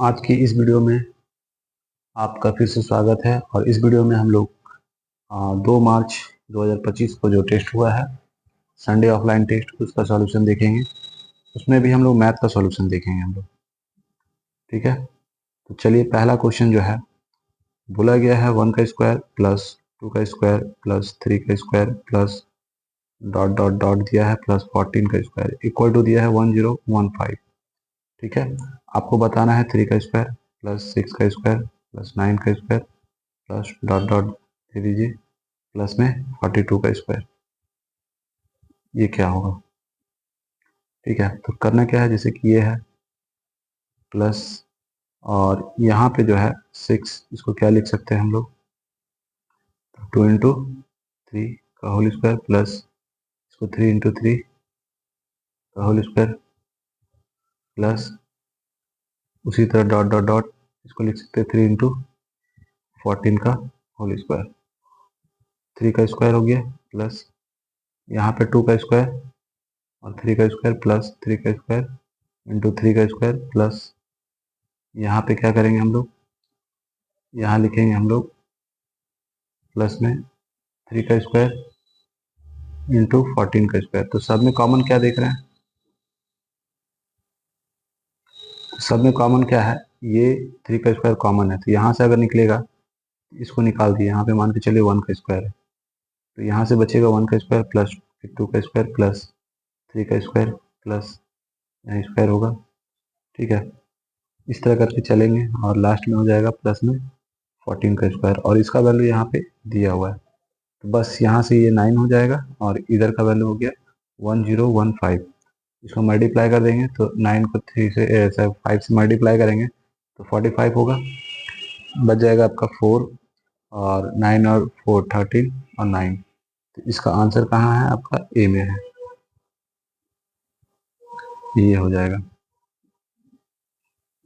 आज की इस वीडियो में आपका फिर से स्वागत है। और इस वीडियो में हम लोग 2 मार्च 2025 को जो टेस्ट हुआ है संडे ऑफलाइन टेस्ट, उसका सॉल्यूशन देखेंगे। उसमें भी हम लोग मैथ का सॉल्यूशन देखेंगे हम लोग। ठीक है, तो चलिए पहला क्वेश्चन जो है बोला गया है 1 का स्क्वायर प्लस 2 का स्क्वायर प्लस 3 का square plus dot dot dot दिया है प्लस 14 का स्क्वायर इक्वल टू दिया है 1015। ठीक है, आपको बताना है 3 का स्क्वायर प्लस 6 का स्क्वायर प्लस 9 का स्क्वायर प्लस डॉट डॉट दे दीजिए प्लस में 42 का स्क्वायर। ये क्या होगा? ठीक है, तो करना क्या है, जैसे कि ये है प्लस और यहाँ पे जो है 6, इसको क्या लिख सकते हैं हम लोग 2 इंटू 3 का होल स्क्वायर प्लस इसको 3 इंटू 3 का होल स्क्वायर प्लस उसी तरह डॉट डॉट डॉट इसको लिख सकते हैं 3 इंटू 14 का होल स्क्वायर। 3 का स्क्वायर हो गया प्लस यहाँ पे 2 का स्क्वायर और 3 का स्क्वायर प्लस 3 का स्क्वायर इंटू 3 का स्क्वायर प्लस यहाँ पे क्या करेंगे हम लोग, यहाँ लिखेंगे हम लोग प्लस में 3 का स्क्वायर इंटू 14 का स्क्वायर। तो सब में कॉमन क्या देख रहे हैं, सब में कॉमन क्या है, ये 3 का स्क्वायर कॉमन है, तो यहाँ से अगर निकलेगा इसको निकाल दिए, यहाँ पे मान के चलिए 1 का स्क्वायर है, तो यहाँ से बचेगा 1 का स्क्वायर प्लस 2 का स्क्वायर प्लस 3 का स्क्वायर प्लस यहाँ स्क्वायर होगा। ठीक है, इस तरह करके चलेंगे और लास्ट में हो जाएगा प्लस में 14 का स्क्वायर और इसका वैल्यू यहाँ पे दिया हुआ है, तो बस यहाँ से ये 9 हो जाएगा और इधर का वैल्यू हो गया 1015। इसको मल्टीप्लाई कर देंगे तो 9 को 3 से 5 से मल्टीप्लाई करेंगे तो 45 होगा, बच जाएगा आपका 4 और 9 और 4 13 और 9। तो इसका आंसर कहाँ है, आपका ए में है, ये हो जाएगा।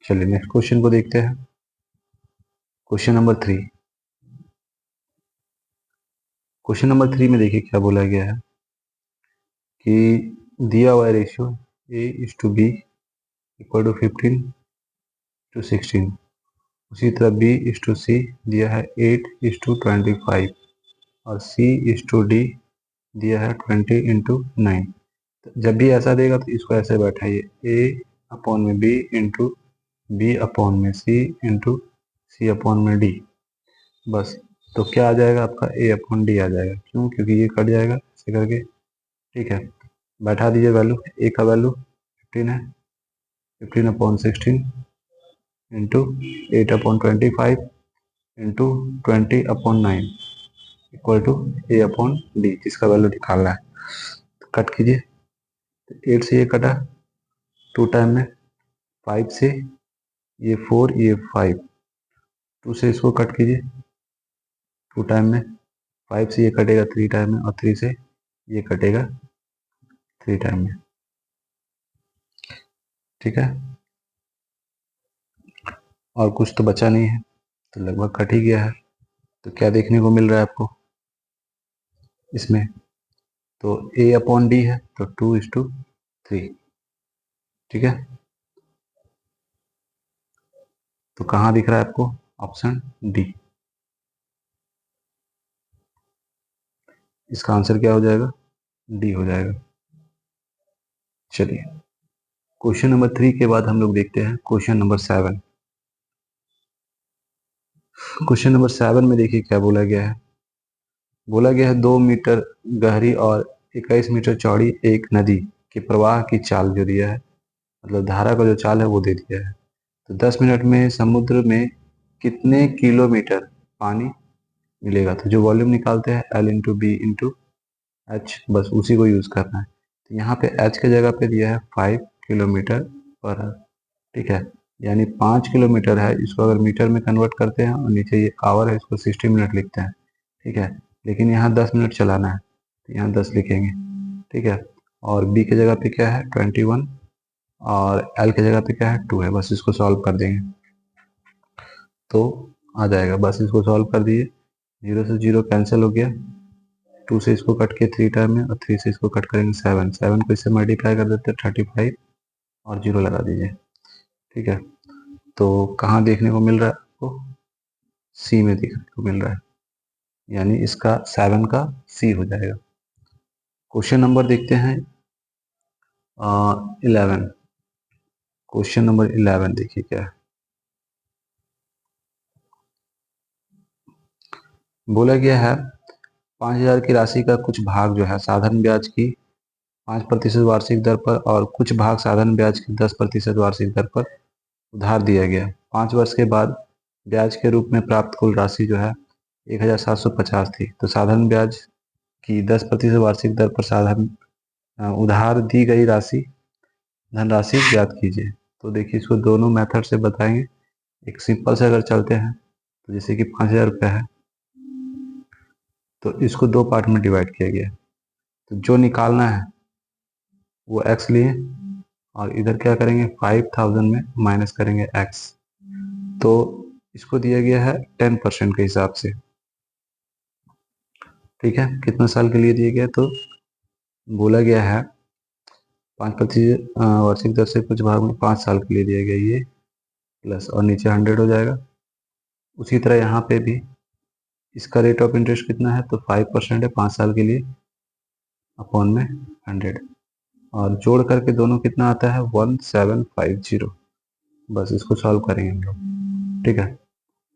चलिए नेक्स्ट क्वेश्चन को देखते हैं। क्वेश्चन नंबर 3, क्वेश्चन नंबर 3 में देखिए क्या बोला गया है कि दिया हुआ रेशियो A:B इक्वल टू 15:16, उसी तरह B:C दिया है 8:25 और C:D दिया है 20:9। जब भी ऐसा देगा तो इसको ऐसे बैठाइए A/B into B/C into C/D, बस। तो क्या आ जाएगा आपका A/D आ जाएगा, क्यों, क्योंकि ये कट जाएगा ऐसे करके। ठीक है, बैठा दीजिए वैल्यू, ए का वैल्यू 15 है, 15/16 into 8/25 into 20/9 equal to A/D, जिसका वैल्यू निकालना है। तो कट कीजिए, तो 8 से ये कटा 2 टाइम में, 5 से ये 4 ये 5, 2 से इसको कट कीजिए 2 टाइम में, 5 से ये कटेगा 3 टाइम में और 3 से ये कटेगा 3 टाइम में। ठीक है, और कुछ तो बचा नहीं है, तो लगभग कट ही गया है। तो क्या देखने को मिल रहा है आपको इसमें, तो A/D है तो 2:3। ठीक है, तो कहाँ दिख रहा है आपको, ऑप्शन डी। इसका आंसर क्या हो जाएगा, डी हो जाएगा। चलिए क्वेश्चन नंबर 3 के बाद हम लोग देखते हैं क्वेश्चन नंबर 7। क्वेश्चन नंबर 7 में देखिए क्या बोला गया है, बोला गया है 2 मीटर गहरी और 21 मीटर चौड़ी एक नदी के प्रवाह की चाल जो दिया है, मतलब धारा का जो चाल है वो दे दिया है। तो 10 मिनट में समुद्र में कितने किलोमीटर पानी मिलेगा। तो जो वॉल्यूम निकालते हैं L into B into H, बस उसी को यूज करना है। तो यहाँ पे एच के जगह पे दिया है 5 किलोमीटर पर आवर। ठीक है, यानी 5 किलोमीटर है, इसको अगर मीटर में कन्वर्ट करते हैं और नीचे ये आवर है, इसको 60 मिनट लिखते हैं। ठीक है, लेकिन यहाँ 10 मिनट चलाना है तो यहाँ 10 लिखेंगे। ठीक है, और बी के जगह पे क्या है 21 और एल के जगह पे क्या है 2 है, बस इसको सॉल्व कर देंगे तो आ जाएगा। बस इसको सॉल्व कर दिए, 0 से 0 कैंसिल हो गया, 2 से इसको कट के 3 टाइम में और 3 से इसको कट करेंगे 7, 7 को इससे मल्टीप्लाई कर देते हैं 35 और 0 लगा दीजिए। ठीक है, तो कहाँ देखने को मिल रहा है आपको? सी में देखने को मिल रहा है, यानी इसका 7 का सी हो जाएगा। क्वेश्चन नंबर देखते हैं 11। क्वेश्चन नंबर 11 देखिए क्या है। बोला गया है 5,000 की राशि का कुछ भाग जो है साधारण ब्याज की 5% वार्षिक दर पर और कुछ भाग साधारण ब्याज की 10% वार्षिक दर पर उधार दिया गया। 5 वर्ष के बाद ब्याज के रूप में प्राप्त कुल राशि जो है 1,750 थी। तो साधारण ब्याज की 10% वार्षिक दर पर साधारण उधार दी गई राशि धनराशि ज्ञात कीजिए। तो देखिए इसको दोनों मेथड से बताएंगे। एक सिंपल से अगर चलते हैं तो जैसे कि 5,000 रुपया है तो इसको दो पार्ट में डिवाइड किया गया। तो जो निकालना है वो x लिए और इधर क्या करेंगे 5,000 में माइनस करेंगे x। तो इसको दिया गया है 10% के हिसाब से। ठीक है, कितना साल के लिए दिया गया? तो बोला गया है 5% वार्षिक दर से कुछ भाग में 5 साल के लिए दिया गया ये प्लस और नीचे 100 हो जाएगा। उसी तरह यहाँ पे भी इसका रेट ऑफ इंटरेस्ट कितना है? तो 5% है 5 साल के लिए अपॉन में 100 और जोड़ करके दोनों कितना आता है 1750। बस इसको सॉल्व करेंगे हम लोग। ठीक है,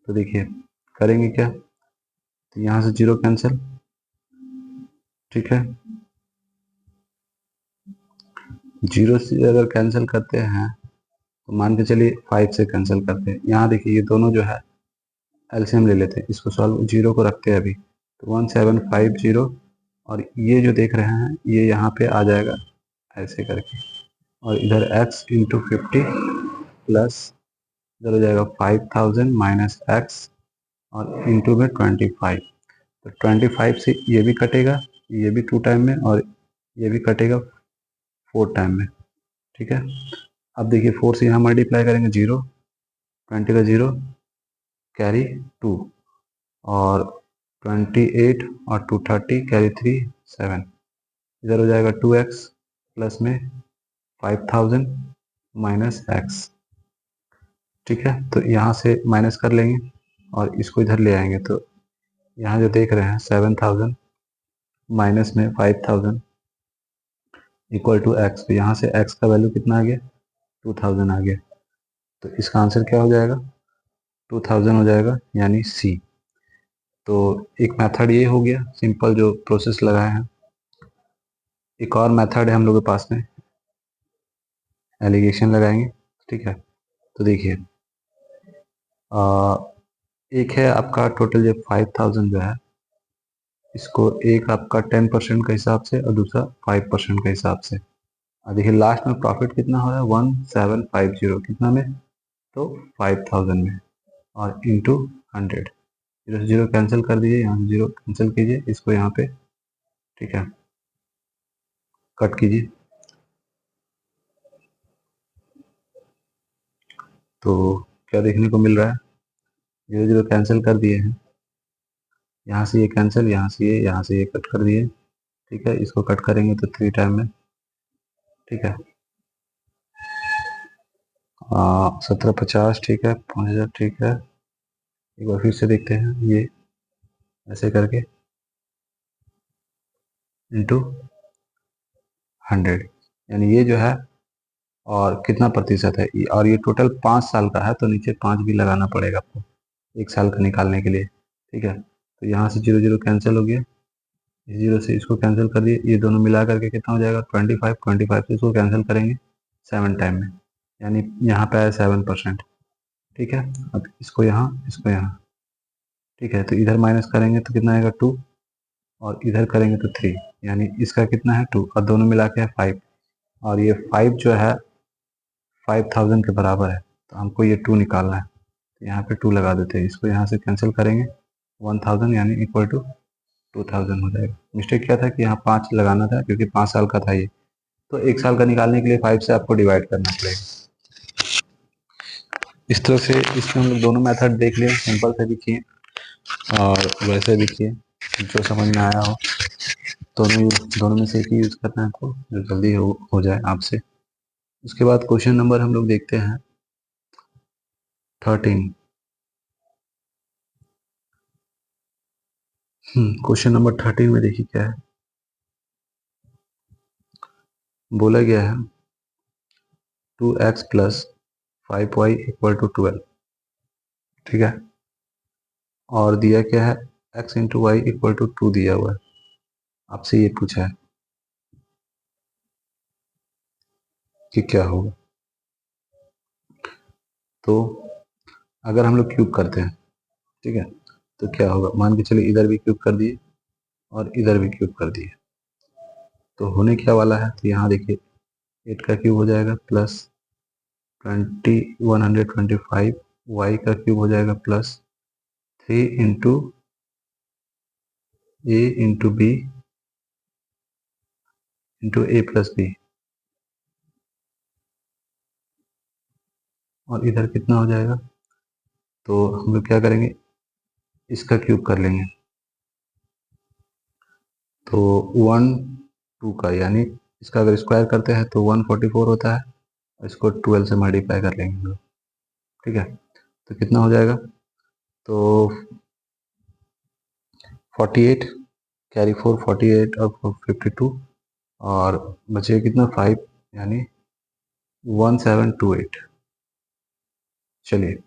तो देखिए करेंगे क्या, तो यहाँ से 0 कैंसिल। ठीक है, 0 से अगर कैंसिल करते हैं तो मान के चलिए 5 से कैंसिल करते हैं। यहाँ देखिए ये दोनों जो है एलसीएम ले लेते हैं, इसको सॉल्व 0 को रखते हैं अभी तो 1750 और ये जो देख रहे हैं ये यहाँ पे आ जाएगा ऐसे करके और इधर x इंटू 50 प्लस इधर हो जाएगा 5,000 माइनस x और इंटू में 25। तो 25 से ये भी कटेगा, ये भी 2 टाइम में और ये भी कटेगा 4 टाइम में। ठीक है, अब देखिए 4 से यहाँ मल्टीप्लाई करेंगे 0, 20 का 0 कैरी 2 और 28 और 230 कैरी 3 7। इधर हो जाएगा 2x प्लस में 5,000 माइनस x। ठीक है, तो यहाँ से माइनस कर लेंगे और इसको इधर ले आएंगे तो यहाँ जो देख रहे हैं 7,000 माइनस में 5,000 इक्वल टू x। तो यहाँ से x का वैल्यू कितना आ गया 2,000 आ गया। तो इसका आंसर क्या हो जाएगा 2,000 हो जाएगा, यानी C। तो एक मेथड ये हो गया सिंपल जो प्रोसेस लगाए हैं। एक और मेथड है हम लोग के पास में, एलिगेशन लगाएंगे। ठीक है, तो देखिए एक है आपका टोटल जो 5,000 जो है इसको एक आपका 10% के हिसाब से और दूसरा 5% के हिसाब से। और देखिए लास्ट में प्रॉफिट कितना हो रहा है 1750 कितना में, तो 5,000 में और इंटू 100। 0 से 0 कैंसिल कर दीजिए, यहाँ 0 कैंसिल कीजिए, इसको यहाँ पे ठीक है कट कीजिए। तो क्या देखने को मिल रहा है 0 0 कैंसिल कर दिए हैं, यहाँ से ये कैंसिल, यहाँ से ये, यहाँ से ये कट कर दिए। ठीक है, इसको कट करेंगे तो 3 टाइम में। ठीक है 1750 ठीक है 5,000 ठीक है। एक बार फिर से देखते हैं ये ऐसे करके इंटू 100, यानी ये जो है और कितना प्रतिशत है और ये टोटल 5 साल का है तो नीचे 5 भी लगाना पड़ेगा आपको 1 साल का निकालने के लिए। ठीक है, तो यहाँ से 0 0 कैंसिल हो गया, इस 0 से इसको कैंसिल कर दिए, ये दोनों मिला करके कितना हो जाएगा 25। 25 से इसको कैंसिल करेंगे 7 टाइम में, यानी यहाँ पे आया 7%। ठीक है, अब इसको यहाँ इसको यहाँ। ठीक है, तो इधर माइनस करेंगे तो कितना आएगा 2 और इधर करेंगे तो 3, यानी इसका कितना है 2 और दोनों मिला के है 5 और ये 5 जो है 5,000 के बराबर है तो हमको ये 2 निकालना है। तो यहाँ पे 2 लगा देते हैं, इसको यहाँ से कैंसिल करेंगे 1,000 यानी इक्वल टू 2,000 हो जाएगा। मिस्टेक क्या था कि यहाँ 5 लगाना था क्योंकि 5 साल का था ये, तो 1 साल का निकालने के लिए 5 से आपको डिवाइड करना पड़ेगा। इस तरह से इसमें हम लोग दोनों मेथड देख लिए, सिंपल से भी किए और वैसे भी किए, जो समझ में आया हो। दोनों में से एक ही यूज़ करना है आपको जो जल्दी हो जाए आपसे। उसके बाद क्वेश्चन नंबर हम लोग देखते हैं 13। क्वेश्चन नंबर 13 में देखिए क्या है, बोला गया है 2x plus 5y equal to 12, ठीक है, और दिया क्या है x into Y equal to 2 दिया हुआ है। आपसे ये पूछा है कि क्या होगा। तो अगर हम लोग क्यूब करते हैं, ठीक है, तो क्या होगा, मान के चलिए इधर भी क्यूब कर दिए और इधर भी क्यूब कर दिए, तो होने क्या वाला है, तो यहाँ देखिए 8 का क्यूब हो जाएगा प्लस 125, वाई का क्यूब हो जाएगा प्लस 3 इंटू ए इंटू बी इंटू ए प्लस बी, और इधर कितना हो जाएगा, तो हम लोग क्या करेंगे, इसका क्यूब कर लेंगे, तो 1 2 का, यानी इसका अगर स्क्वायर करते हैं तो 144 होता है, और इसको 12 से मल्टीप्लाई कर लेंगे हम लोग, ठीक है, तो कितना हो जाएगा, तो 48 कैरी 4 48 और 52, और बचेगा कितना 5, यानी 1728। चलिए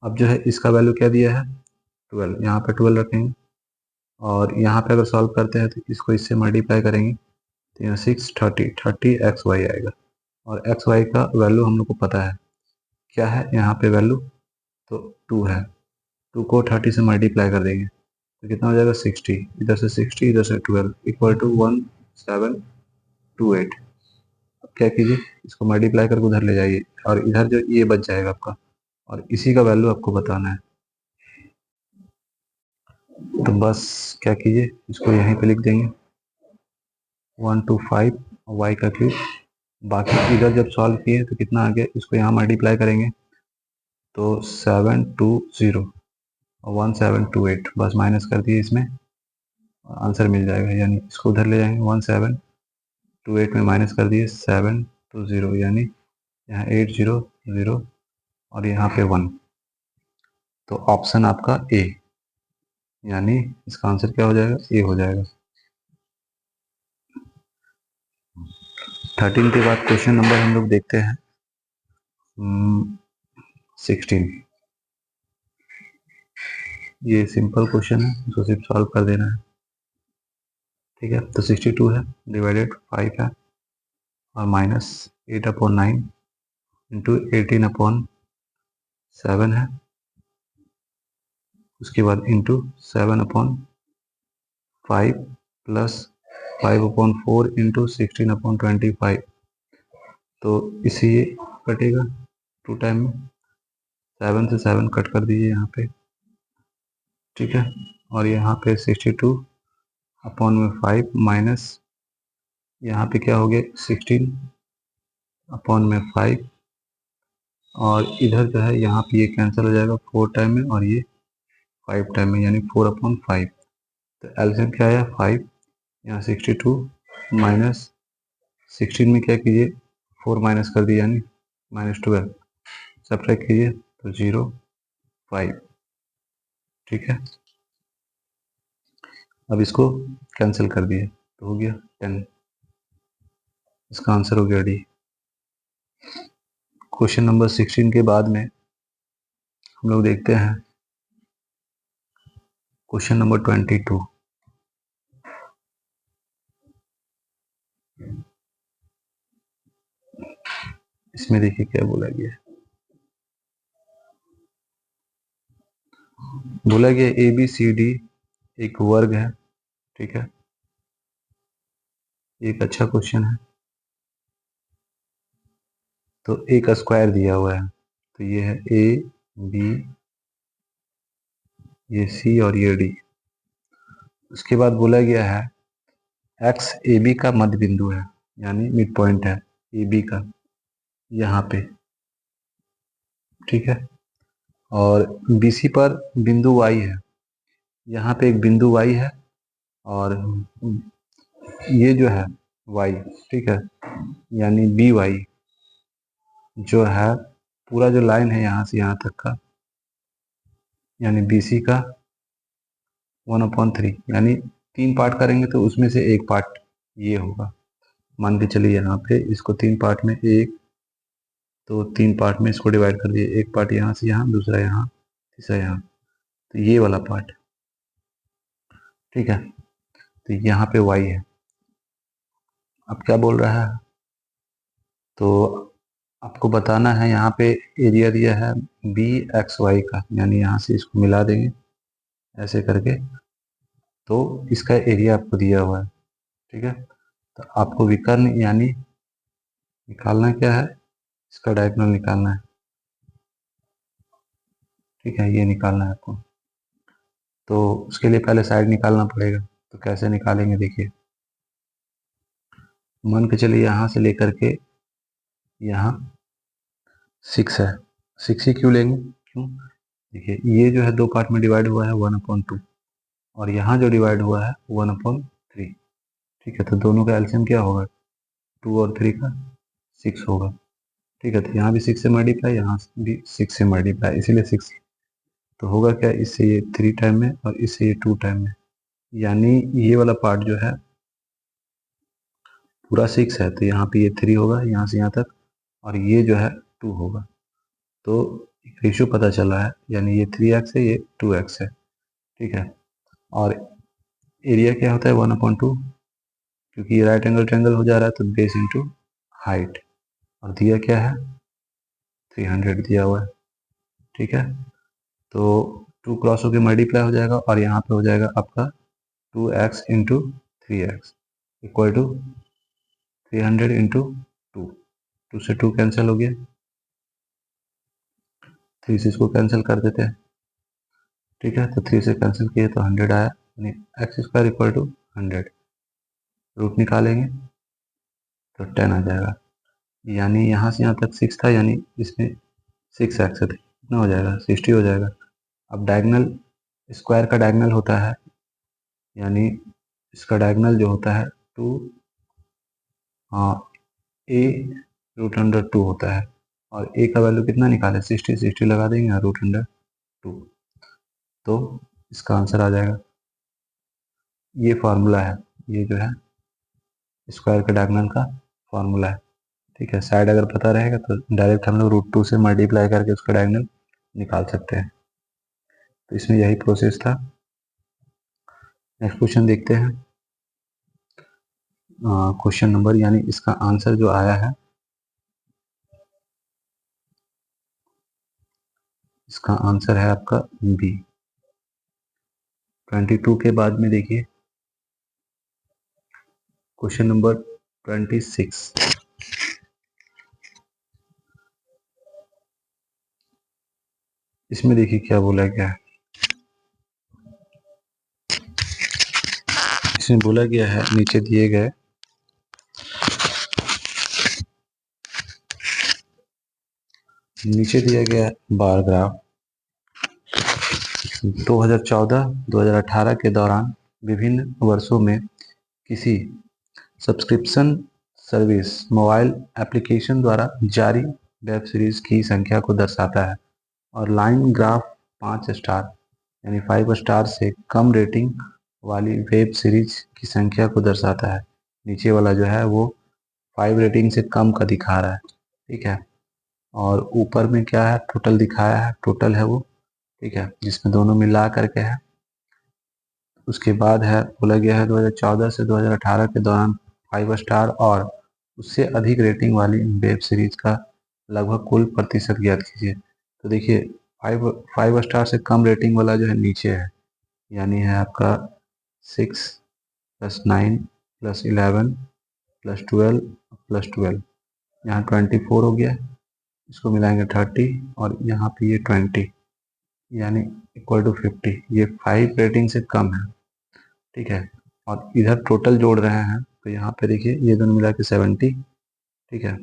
अब जो है इसका वैल्यू क्या दिया है 12, यहाँ पे 12 रखेंगे, और यहाँ पे अगर सॉल्व करते हैं तो इसको इससे मल्टीप्लाई करेंगे, तो यहाँ 6 30 एक्स वाई आएगा, और एक्स वाई का वैल्यू हम लोग को पता है क्या है, यहाँ पे वैल्यू तो 2 है, 2 को 30 से मल्टीप्लाई कर देंगे तो कितना हो जाएगा 60, इधर से 60 इधर से 12 इक्वल टू 1728। अब क्या कीजिए, इसको मल्टीप्लाई करके उधर ले जाइए, और इधर जो ये बच जाएगा आपका, और इसी का वैल्यू आपको बताना है। तो बस क्या कीजिए, इसको यहीं पे लिख देंगे 125 वाई का क्यूब, बाकी इधर जब सॉल्व किए तो कितना आ गया, इसको यहाँ मल्टीप्लाई करेंगे तो 720 और 1728, बस माइनस कर दिए इसमें, आंसर मिल जाएगा, यानी इसको उधर ले जाएंगे 1728 में माइनस कर दिए 720, यानी यहाँ 800 और यहाँ पे 1, तो ऑप्शन आपका ए, यानी इसका आंसर क्या हो जाएगा, ए हो जाएगा। 13 के बाद क्वेश्चन नंबर हम लोग देखते हैं 16। ये सिंपल क्वेश्चन है, इसको सिर्फ सॉल्व कर देना है, ठीक है, तो 62 है डिवाइडेड 5 है और माइनस 8/9 इंटू 18/7 है, उसके बाद इंटू 7/5 प्लस 5/4 इंटू 16/25, तो इसे ये कटेगा 2 टाइम में, 7 से 7 कट कर दीजिए यहाँ पे, ठीक है, और यहाँ पे 62/5 माइनस यहाँ पे क्या हो गया 16/5, और इधर जो है यहाँ पे ये कैंसिल हो जाएगा 4 टाइम में और ये 5 टाइम में, यानी 4/5, तो एलसीएम क्या आया 5, यहाँ 62 माइनस 16 में क्या कीजिए 4 माइनस कर दिए, यानी -12, सब्ट्रैक्ट कीजिए तो 0 5, ठीक है, अब इसको कैंसिल कर दिए तो हो गया 10, इसका आंसर हो गया डी। क्वेश्चन नंबर 16 के बाद में हम लोग देखते हैं क्वेश्चन नंबर 22। इसमें देखिए क्या बोला गया है, बोला गया ABCD एक वर्ग है, ठीक है, एक अच्छा क्वेश्चन है, तो एक स्क्वायर दिया हुआ है, तो ये है AB, ये C और ये D। उसके बाद बोला गया है x AB का मध्य बिंदु है, यानी मिड पॉइंट है AB का यहाँ पे, ठीक है, और BC पर बिंदु y है, यहाँ पे एक बिंदु y है, और ये जो है y, ठीक है, यानी BY जो है पूरा जो लाइन है यहाँ से यहाँ तक का, यानी BC का 1/3, यानी 3 पार्ट करेंगे तो उसमें से एक पार्ट ये होगा। मान के चलिए यहाँ पे इसको 3 पार्ट में, एक तो 3 पार्ट में इसको डिवाइड कर दिए, एक पार्ट यहाँ से यहाँ, दूसरा यहाँ, तीसरा यहाँ, तो ये वाला पार्ट, ठीक है। तो यहाँ पे y है। अब क्या बोल रहा है, तो आपको बताना है, यहाँ पे एरिया दिया है BXY का, यानी यहाँ से इसको मिला देंगे ऐसे करके, तो इसका एरिया आपको दिया हुआ है, ठीक है। तो आपको विकर्ण यानी निकालना क्या है, इसका डायगोनल निकालना है, ठीक है, ये निकालना है आपको। तो उसके लिए पहले साइड निकालना पड़ेगा, तो कैसे निकालेंगे देखिए। मान के चलिए यहाँ से लेकर के यहाँ 6 है, 6 ही क्यों लेंगे, क्यों, देखिए ये जो है 2 पार्ट में डिवाइड हुआ है 1/2, और यहाँ जो डिवाइड हुआ है 1/3, ठीक है। तो दोनों का एलसीएम क्या होगा, 2 और 3 का 6 होगा, ठीक है। तो यहाँ भी 6 से मल्टीप्लाई, यहाँ भी 6 से मल्टीप्लाई, इसीलिए 6। तो होगा क्या, इससे ये 3 टाइम में और इससे ये 2 टाइम में, यानी ये वाला पार्ट जो है पूरा 6 है, तो यहाँ पे ये 3 होगा यहाँ से यहाँ तक, और ये जो है 2 होगा। तो एक रेशियो पता चला है, यानी ये 3x है, ये 2x है, ठीक है। और एरिया क्या होता है 1/2, क्योंकि ये राइट एंगल ट्रायंगल हो जा रहा है, तो बेस इंटू हाइट, और दिया क्या है 300 दिया हुआ है, ठीक है। तो 2 क्रॉस होकर मल्टीप्लाई हो जाएगा, और यहाँ पे हो जाएगा आपका 2x into 3x equal to 300 into 2, 2 से 2 कैंसिल हो गया, 3 से इसको कैंसिल कर देते हैं, ठीक है। तो 3 से कैंसिल किए तो 100 आया, यानी x² इक्वल टू 100, रूट निकालेंगे तो 10 आ जाएगा, यानी यहाँ से यहाँ तक 6 था, यानी इसमें 6x है, तो कितना हो जाएगा 60 हो जाएगा। अब डायगोनल, स्क्वायर का डायगोनल होता है, यानी इसका डायगोनल जो होता है 2 a√2 होता है, और a का वैल्यू कितना निकाले 60, 60 लगा देंगे और √2, तो इसका आंसर आ जाएगा। ये फार्मूला है, ये जो है स्क्वायर का डायगोनल का फार्मूला है, ठीक है। साइड अगर पता रहेगा तो डायरेक्ट हम लोग √2 से मल्टीप्लाई करके उसका डायगोनल निकाल सकते हैं। तो इसमें यही प्रोसेस था। नेक्स्ट क्वेश्चन देखते हैं। क्वेश्चन नंबर, यानी इसका आंसर जो आया है, इसका आंसर है आपका बी। 22 के बाद में देखिए क्वेश्चन नंबर 26। इसमें देखिए क्या बोला गया है, इसमें बोला गया है नीचे दिए गए बार ग्राफ 2014-2018 के दौरान विभिन्न वर्षों में किसी सब्सक्रिप्शन सर्विस मोबाइल एप्लीकेशन द्वारा जारी वेब सीरीज की संख्या को दर्शाता है, और लाइन ग्राफ 5 स्टार यानी 5 स्टार से कम रेटिंग वाली वेब सीरीज की संख्या को दर्शाता है। नीचे वाला जो है वो 5 रेटिंग से कम का दिखा रहा है, ठीक है। और ऊपर में क्या है, टोटल दिखाया है, टोटल है वो, ठीक है, जिसमें दोनों मिला करके है। उसके बाद है बोला गया है 2014 से 2018 के दौरान 5 स्टार और उससे अधिक रेटिंग वाली वेब सीरीज का लगभग कुल प्रतिशत ज्ञात कीजिए। तो देखिए 5 स्टार से कम रेटिंग वाला जो है नीचे है, यानी है आपका 6 + 9 + 11 + 12 + 12, यहाँ 24 हो गया, इसको मिलाएंगे 30, और यहाँ पे ये 20, यानी इक्वल टू 50। ये 5 रेटिंग से कम है, ठीक है। और इधर टोटल जोड़ रहे हैं, तो यहाँ पे देखिए ये दोनों मिला के 70, ठीक है,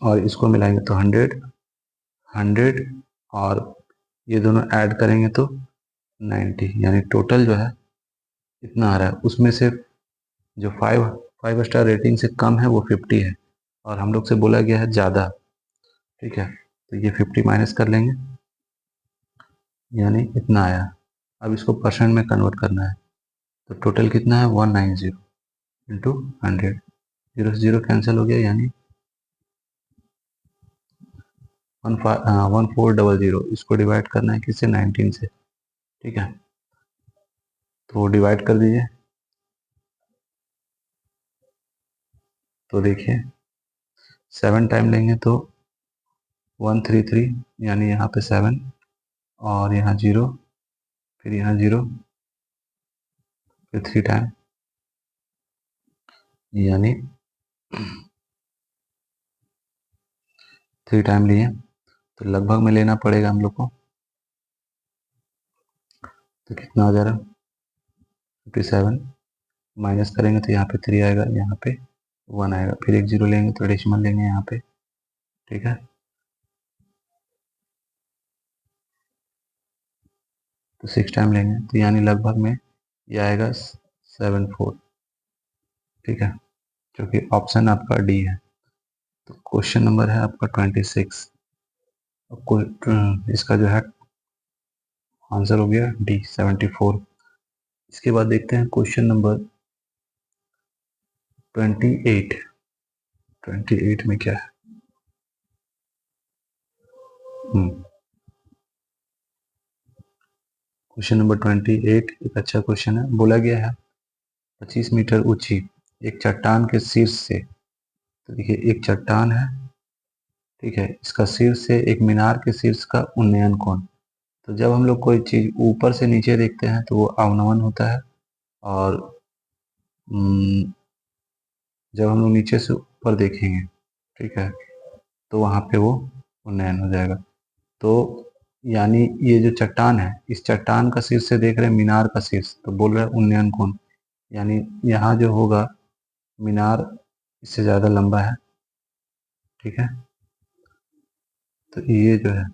और इसको मिलाएंगे तो 100, 100, और ये दोनों ऐड करेंगे तो 90, यानी टोटल जो है इतना आ रहा है। उसमें से जो 5 स्टार रेटिंग से कम है वो 50 है, और हम लोग से बोला गया है ज़्यादा, ठीक है, तो ये 50 माइनस कर लेंगे, यानी इतना आया। अब इसको परसेंट में कन्वर्ट करना है, तो टोटल कितना है 190 इंटू 100, 0 से 0 कैंसिल हो गया, यानी 1400। इसको डिवाइड करना है किससे, 19 से। ठीक है, तो डिवाइड कर दीजिए, तो देखिए 7 टाइम लेंगे तो 133, यानी यहाँ पे 7 और यहाँ 0, फिर यहाँ 0, फिर 3 टाइम, यानी 3 टाइम लिए, तो लगभग में लेना पड़ेगा हम लोग को। तो कितना आ जा रहा, 57 माइनस करेंगे तो यहाँ पे 3 आएगा, यहाँ पे 1 आएगा, फिर एक 0 लेंगे तो डेसिमल लेंगे यहाँ पे। ठीक है, तो 6 टाइम लेंगे, तो यानी लगभग में ये आएगा 74। ठीक है, क्योंकि ऑप्शन आपका डी है। तो क्वेश्चन नंबर है आपका 26। इसका जो है आंसर हो गया डी 74। इसके बाद देखते हैं क्वेश्चन नंबर 28। 28 में क्या है? क्वेश्चन नंबर 28 एक अच्छा क्वेश्चन है। बोला गया है 25 मीटर ऊंची एक चट्टान के शीर्ष से, तो देखिए एक चट्टान है, ठीक है, इसका शीर्ष से एक मीनार के शीर्ष का उन्नयन कोण। तो जब हम लोग कोई चीज ऊपर से नीचे देखते हैं तो वो अवनमन होता है, और जब हम लोग नीचे से ऊपर देखेंगे, ठीक है, तो वहां पे वो उन्नयन हो जाएगा। तो यानी ये जो चट्टान है, इस चट्टान का शीर्ष से देख रहे हैं मीनार का शीर्ष, तो बोल रहे हैं उन्नयन कोण, यानी यहाँ जो होगा मीनार इससे ज़्यादा लंबा है। ठीक है, तो ये जो है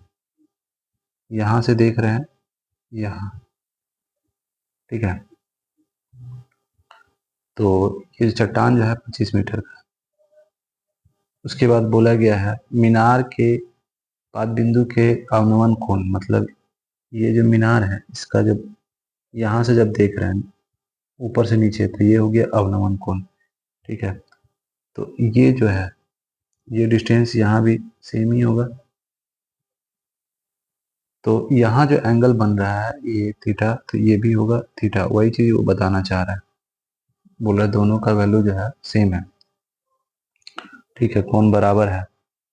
यहाँ से देख रहे हैं यहाँ, ठीक है, तो ये चट्टान जो है 25 मीटर का। उसके बाद बोला गया है मीनार के पाद बिंदु के अवनमन कोण, मतलब ये जो मीनार है इसका जब यहाँ से जब देख रहे हैं ऊपर से नीचे, तो ये हो गया अवनमन कोण। ठीक है, तो ये जो है ये डिस्टेंस यहाँ भी सेम ही होगा। तो यहाँ जो एंगल बन रहा है ये थीटा, तो ये भी होगा थीटा। वही चीज वो बताना चाह रहा है, बोल रहा है दोनों का वैल्यू जो है सेम है। ठीक है, कोण बराबर है,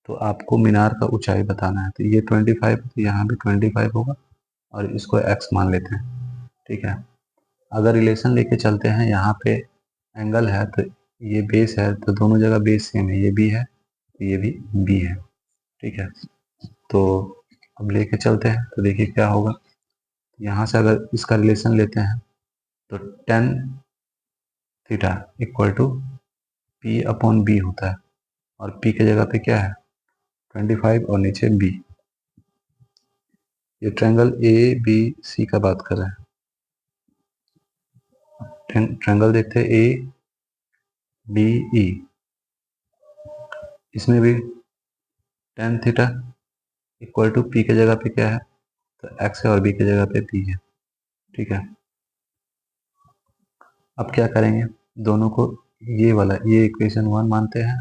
तो आपको मीनार का ऊंचाई बताना है। तो ये 25, तो यहाँ भी 25 होगा, और इसको x मान लेते हैं। ठीक है, अगर रिलेशन लेके चलते हैं, यहाँ पे एंगल है तो ये बेस है, तो दोनों जगह बेस सेम है, ये भी है तो ये भी बी है। ठीक है, तो अब लेके चलते हैं, तो देखिए क्या होगा। यहाँ से अगर इसका रिलेशन लेते हैं तो tan theta equal to P upon B होता है, और पी के जगह पे क्या है 25 और नीचे बी। ये ट्रायंगल ए बी सी का बात कर रहे हैं। ट्रायंगल देखते हैं ए बी ई, इसमें भी tan theta equal to P के जगह पे क्या है, तो एक्स है, और बी के जगह पे पी है। ठीक है, अब क्या करेंगे, दोनों को ये वाला ये इक्वेशन 1 मानते हैं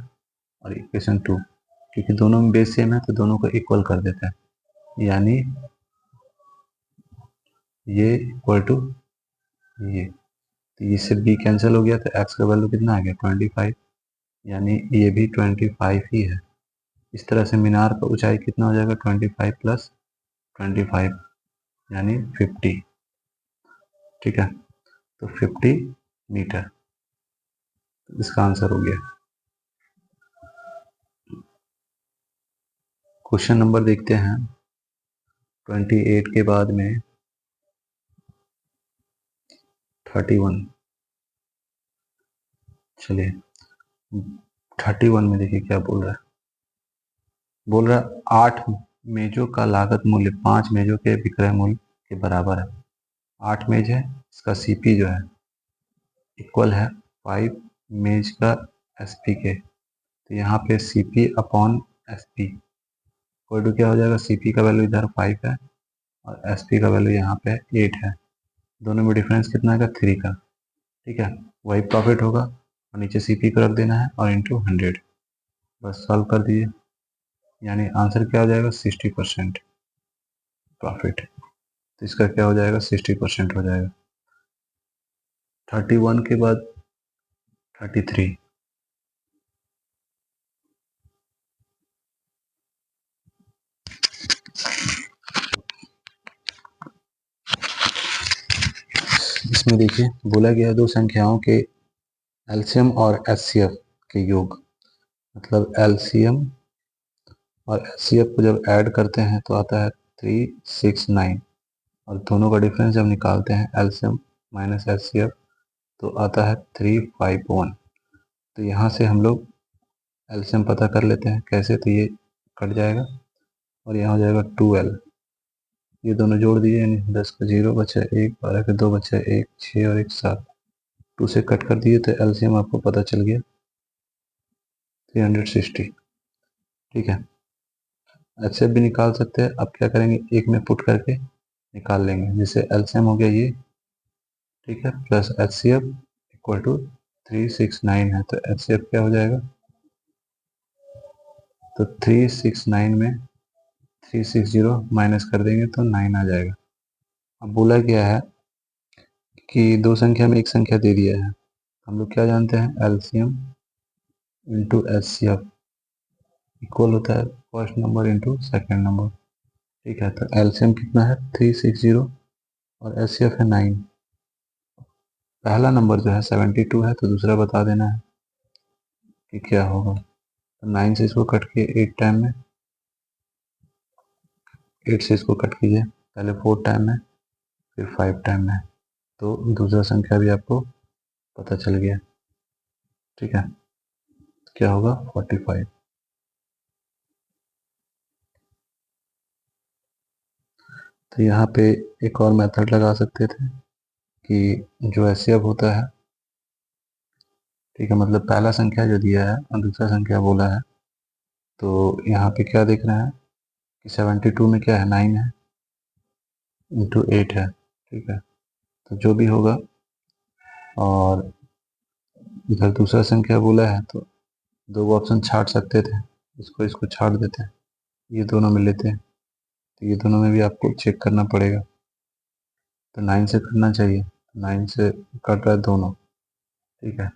और इक्वेशन 2, क्योंकि दोनों में बेस सेम है तो दोनों को इक्वल कर देते हैं, यानी ये इक्वल टू ये, तो इससे बी कैंसिल हो गया, तो एक्स का वैल्यू कितना आ गया 25, यानी ये भी 25 ही है। इस तरह से मीनार का ऊंचाई कितना हो जाएगा 25 प्लस 25, यानी 50। ठीक है, तो 50 मीटर इसका आंसर हो गया। क्वेश्चन नंबर देखते हैं 28 के बाद में 31। चलिए 31 में देखिए क्या बोल रहा है। बोल रहा है 8 मेजों का लागत मूल्य 5 मेजों के विक्रय मूल्य के बराबर है। 8 मेज है, इसका सीपी जो है इक्वल है 5 मेज का एसपी के, तो यहाँ पे CP upon SP equal to क्या हो जाएगा, CP का वैल्यू इधर 5 है और SP का वैल्यू यहाँ पे 8 है, दोनों में डिफरेंस कितना है, 3 का। ठीक है, वही प्रॉफिट होगा और नीचे CP को रख देना है और इंटू 100, बस सॉल्व कर दीजिए, यानी आंसर क्या हो जाएगा, 60% प्रॉफिट। तो इसका क्या हो जाएगा, 60% हो जाएगा। 31 के बाद 33, इसमें देखिए बोला गया दो संख्याओं के एलसीएम और एचसीएफ के योग, मतलब एलसीएम और एचसीएफ को जब ऐड करते हैं तो आता है 369, और दोनों का डिफरेंस जब निकालते हैं एलसीएम माइनस एचसीएफ तो आता है 351। तो यहाँ से हम लोग एलसीएम पता कर लेते हैं कैसे, तो ये कट जाएगा और यहाँ हो जाएगा 2L, ये दोनों जोड़ दिए यानी 10 का 0 बचा 1, 12 का 2 बचा 1, 6 और 1 7, 2 से कट कर दिए तो एलसीएम आपको पता चल गया 360। ठीक है, एचसीएफ भी निकाल सकते हैं, अब क्या करेंगे, एक में पुट करके निकाल लेंगे, जैसे एलसीएम हो गया ये, ठीक है, प्लस एचसीएफ इक्वल टू 369 है, तो एचसीएफ क्या हो जाएगा, तो 369 में 360 माइनस कर देंगे तो 9 आ जाएगा। अब बोला गया है कि दो संख्या में एक संख्या दे दिया है, हम लोग क्या जानते हैं, एलसीएम इंटू एचसीएफ इक्वल होता है first number into second number. ठीक है, तो एलसीएम कितना है 360 और एचसीएफ है 9, पहला नंबर जो है 72 है तो दूसरा बता देना है कि क्या होगा। तो 9 से इसको कट किए 8 टाइम में, 8 से इसको कट कीजिए पहले 4 टाइम में फिर 5 टाइम में, तो दूसरा संख्या भी आपको पता चल गया। ठीक है, क्या होगा 45। तो यहाँ पे एक और मेथड लगा सकते थे कि जो एचसीएफ होता है, ठीक है, मतलब पहला संख्या जो दिया है और दूसरा संख्या बोला है, तो यहाँ पे क्या देख रहे हैं कि 72 में क्या है, 9 है इंटू 8 है। ठीक है, तो जो भी होगा, और इधर दूसरा संख्या बोला है तो दो ऑप्शन छाट सकते थे, इसको छाट देते हैं, ये दोनों में लेते हैं, तो ये दोनों में भी आपको चेक करना पड़ेगा, तो 9 से करना चाहिए, 9 से कट रहा है दोनों। ठीक है,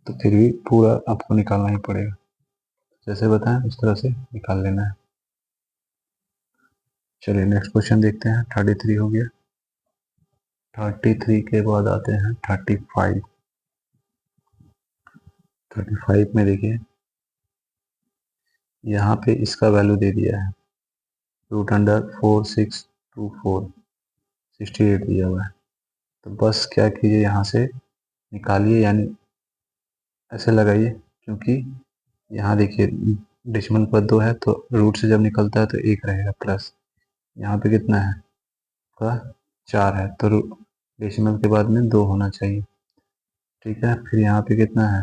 तो फिर भी पूरा आपको निकालना ही पड़ेगा, जैसे बताएं उस तरह से निकाल लेना है। चलिए नेक्स्ट क्वेश्चन देखते हैं, 33 हो गया, 33 के बाद आते हैं 35। 35 में देखिए यहाँ पे इसका वैल्यू दे दिया है √4624, 68 दिया हुआ है, तो बस क्या कीजिए यहाँ से निकालिए, यानी ऐसे लगाइए, क्योंकि यहाँ देखिए डेसिमल पर 2 है तो रूट से जब निकलता है तो 1 रहेगा प्लस, यहाँ पे कितना है का 4 है तो डेसिमल के बाद में 2 होना चाहिए। ठीक है, फिर यहाँ पे कितना है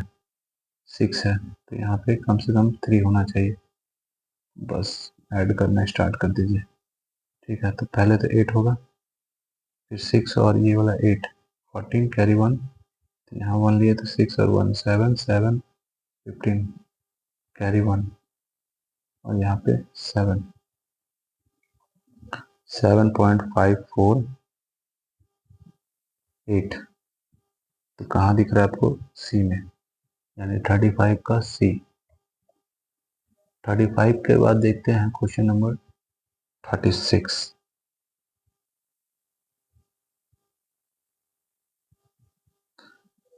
6 है तो यहाँ पे कम से कम 3 होना चाहिए, बस ऐड करना स्टार्ट कर दीजिए। ठीक है, तो पहले तो 8 होगा, फिर 6 और ये वाला 8, 14 कैरी 1, तो यहाँ 1 लिए तो 6 और 1 7, 7 15 कैरी 1, और यहाँ पे 7, 7.548, तो कहाँ दिख रहा है आपको, सी में, यानी 35 का सी। 35 के बाद देखते हैं क्वेश्चन नंबर 36।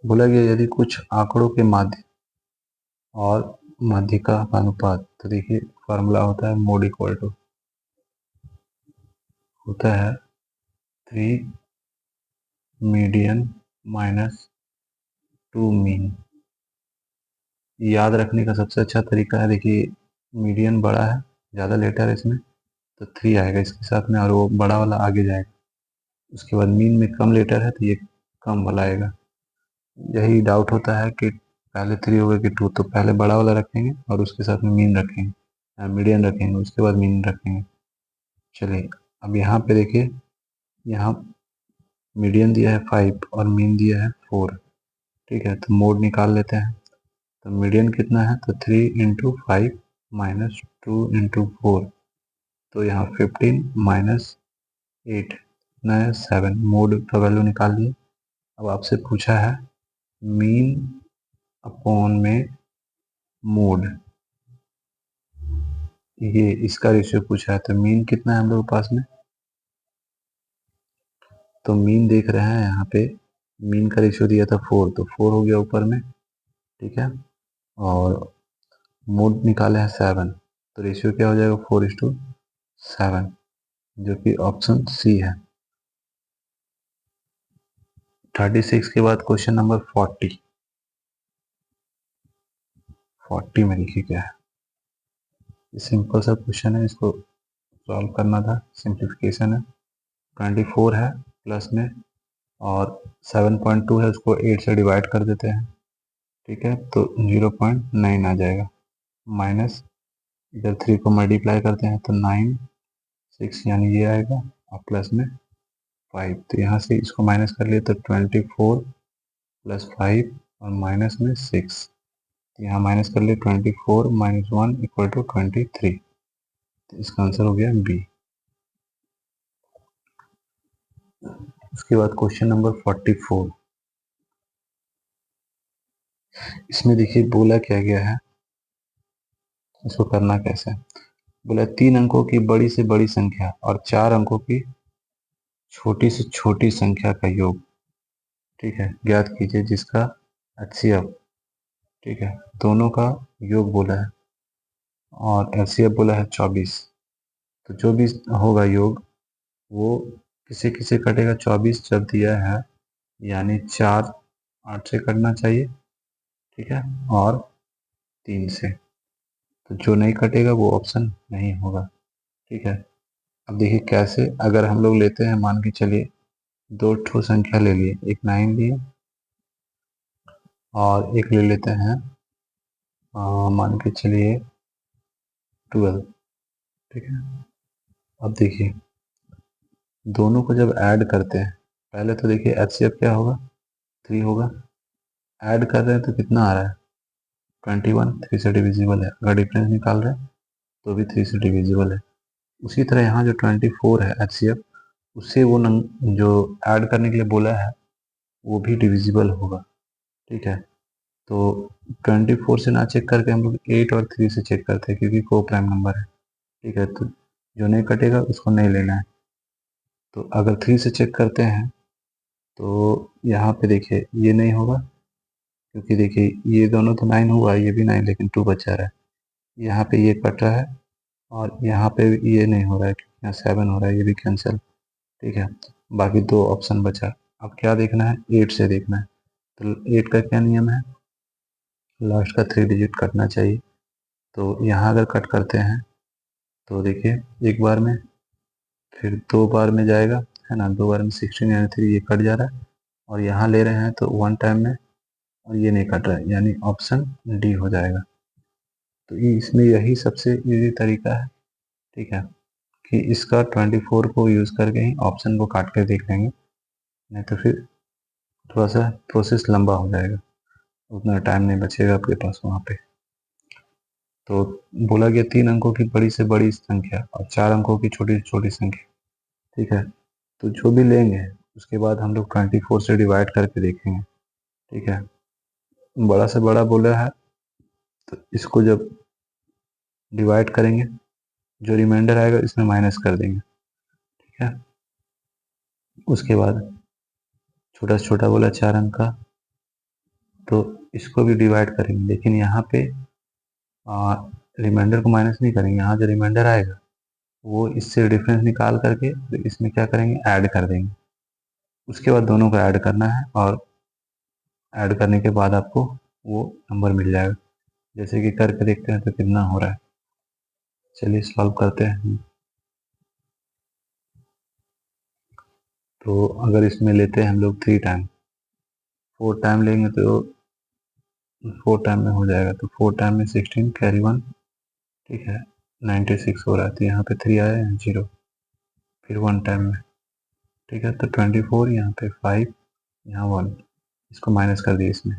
बोला गया यदि कुछ आंकड़ों के माध्य और माध्यिका का अनुपात, तो देखिए फार्मूला होता है मोड इक्वल टू होता है 3 मीडियन माइनस 2 मीन। याद रखने का सबसे अच्छा तरीका है, देखिए मीडियन बड़ा है, ज़्यादा लेटर है इसमें तो 3 आएगा इसके साथ में और वो बड़ा वाला आगे जाएगा, उसके बाद मीन में कम लेटर है तो ये कम वाला आएगा। यही डाउट होता है कि पहले 3 होगा कि 2, तो पहले बड़ा वाला रखेंगे और उसके साथ में मीन रखेंगे, मीडियन रखेंगे, उसके बाद मीन रखेंगे। चलिए अब यहाँ पे देखिए, यहाँ मीडियन दिया है 5 और मीन दिया है 4। ठीक है, तो मोड निकाल लेते हैं। तो मीडियन कितना है, तो 3 इंटू 5 माइनस 2 इंटू 4, तो यहाँ 15 माइनस 8 कितना है 7। मोड का वैल्यू निकाल लिए। अब आपसे पूछा है मीन अपॉन में मोड, ये इसका रेशियो पूछा है। तो मीन कितना है हम लोग के पास में, तो मीन देख रहे हैं यहाँ पे, मीन का रेशियो दिया था 4, तो 4 हो गया ऊपर में। ठीक है, और मोड निकाले हैं 7, तो रेशियो क्या हो जाएगा 4:7, जो कि ऑप्शन सी है। 36 के बाद क्वेश्चन नंबर 40 में देखिए क्या है। सिंपल सा क्वेश्चन है, इसको सॉल्व करना था, सिंप्लीफिकेशन है। 24 है प्लस में, और 7.2 है, उसको 8 से डिवाइड कर देते हैं। ठीक है, तो 0.9 आ जाएगा, माइनस इधर 3 को मल्टीप्लाई करते हैं तो 9 6 यानी ये आएगा, और प्लस में 5, तो यहाँ से इसको माइनस कर लिए तो 24 प्लस 5 और माइनस में 6, यहाँ माइनस कर लिए 24 माइनस 1 इक्वल टू 23, तो इसका आंसर हो गया बी। उसके बाद क्वेश्चन नंबर 44, इसमें देखिए बोला क्या गया है, इसको करना कैसे है। बोला 3 अंकों की बड़ी से बड़ी संख्या और 4 अंकों की छोटी से छोटी संख्या का योग, ठीक है, ज्ञात कीजिए जिसका एचसीएफ, ठीक है, दोनों का योग बोला है और एचसीएफ बोला है 24। तो जो भी होगा योग वो किसे किसे कटेगा, 24 जब दिया है यानी 4 8 से कटना चाहिए। ठीक है, और 3 से, तो जो नहीं कटेगा वो ऑप्शन नहीं होगा। ठीक है, अब देखिए कैसे, अगर हम लोग लेते हैं, मान के चलिए 2 ठो संख्या ले लिए, एक 9 लिए और एक ले लेते हैं मान के चलिए 12। ठीक है, अब देखिए दोनों को जब ऐड करते हैं, पहले तो देखिए एचसीएफ क्या होगा, 3 होगा। ऐड कर रहे हैं तो कितना आ रहा है 21, 3 से डिविजिबल है। अगर डिफरेंस निकाल रहे हैं तो भी 3 से डिविजिबल है। उसी तरह यहाँ जो 24 है एचसीएफ, उससे वो जो ऐड करने के लिए बोला है वो भी डिविजिबल होगा। ठीक है, तो 24 से ना चेक करके हम लोग 8 और 3 से चेक करते हैं, क्योंकि को प्राइम नंबर है। ठीक है, तो जो नहीं कटेगा उसको नहीं लेना है। तो अगर 3 से चेक करते हैं तो यहाँ पे देखिए ये नहीं होगा, क्योंकि देखिए ये दोनों तो 9 हुआ, ये भी 9, लेकिन 2 बचा रहा है। यहाँ पे ये कट रहा है और यहाँ पे ये नहीं हो रहा है, क्योंकि यहाँ 7 हो रहा है, ये भी कैंसिल। ठीक है, बाकी 2 ऑप्शन बचा। अब क्या देखना है, 8 से देखना है। तो 8 का क्या नियम है, लास्ट का 3 डिजिट कटना चाहिए। तो यहाँ अगर कट करते हैं तो देखिए एक बार में, फिर 2 बार में जाएगा, है ना, 2 बार में 16 यानी 3, ये कट जा रहा है। और यहाँ ले रहे हैं तो 1 टाइम में, और ये नहीं कट रहा है, यानी ऑप्शन डी हो जाएगा। तो इसमें यही सबसे इजी तरीका है। ठीक है, कि इसका 24 को यूज़ करके ही ऑप्शन को काट कर देख लेंगे, नहीं तो फिर थोड़ा सा प्रोसेस लंबा हो जाएगा, उतना टाइम नहीं बचेगा आपके पास वहाँ पे। तो बोला गया 3 अंकों की बड़ी से बड़ी संख्या और 4 अंकों की छोटी से छोटी संख्या। ठीक है, तो जो भी लेंगे उसके बाद हम लोग 24 से डिवाइड करके देखेंगे। ठीक है, बड़ा से बड़ा बोला है तो इसको जब डिवाइड करेंगे, जो रिमाइंडर आएगा इसमें माइनस कर देंगे। ठीक है, उसके बाद छोटा से छोटा बोला 4 अंक का, तो इसको भी डिवाइड करेंगे, लेकिन यहाँ पे रिमाइंडर को माइनस नहीं करेंगे। यहाँ जो रिमाइंडर आएगा वो इससे डिफरेंस निकाल करके इसमें क्या करेंगे, ऐड कर देंगे। उसके बाद दोनों को ऐड करना है, और ऐड करने के बाद आपको वो नंबर मिल जाएगा। जैसे कि करके देखते हैं तो कितना हो रहा है। चलिए सॉल्व करते हैं। तो अगर इसमें लेते हैं हम लोग 3 टाइम, 4 टाइम लेंगे तो 4 टाइम में हो जाएगा, तो 4 टाइम में 16 कैरी 1। ठीक है, 96 हो रहा है, तो यहाँ पे 3 आया, यहाँ 0, फिर 1 टाइम में, ठीक है। तो 24, यहाँ पे 5, यहाँ 1, इसको माइनस कर दिए इसमें,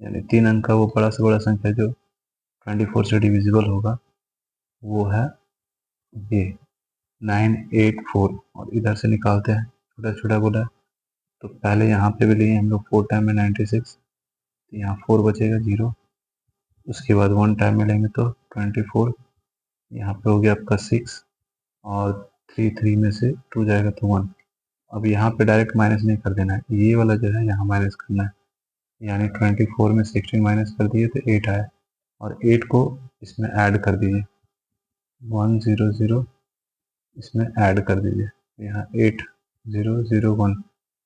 यानी 3 अंक का वो बड़ा से बड़ा संख्या जो 24 से डिविजिबल होगा वो है ये 984, और इधर से निकालते हैं छोटा छोटा गुना। तो पहले यहाँ पे भी लिए हम लोग 4 टाइम में 96, तो यहाँ 4 बचेगा 0, उसके बाद 1 टाइम में लेंगे तो 24, यहाँ पे हो गया आपका 6, और 3 में से 2 जाएगा तो 1। अब यहाँ पे डायरेक्ट माइनस नहीं कर देना है, ये वाला जो है यहाँ माइनस करना है, यानी 24 में 16 माइनस कर दिए तो 8 आया, और 8 को इसमें ऐड कर दीजिए, 100 इसमें ऐड कर दीजिए, यहाँ 8001,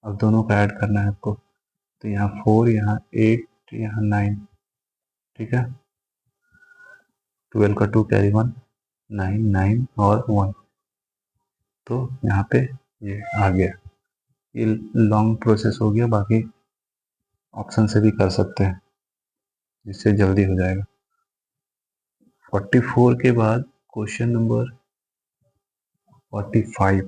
अब दोनों का ऐड करना है आपको, तो यहाँ 4, यहाँ 8, यहाँ 9, ठीक है। 12 का 2 कैरी 1, 9, 9 और 1, तो यहाँ पे ये आ गया। ये लॉन्ग प्रोसेस हो गया, बाकी ऑप्शन से भी कर सकते हैं जिससे जल्दी हो जाएगा। 44 के बाद क्वेश्चन नंबर 45,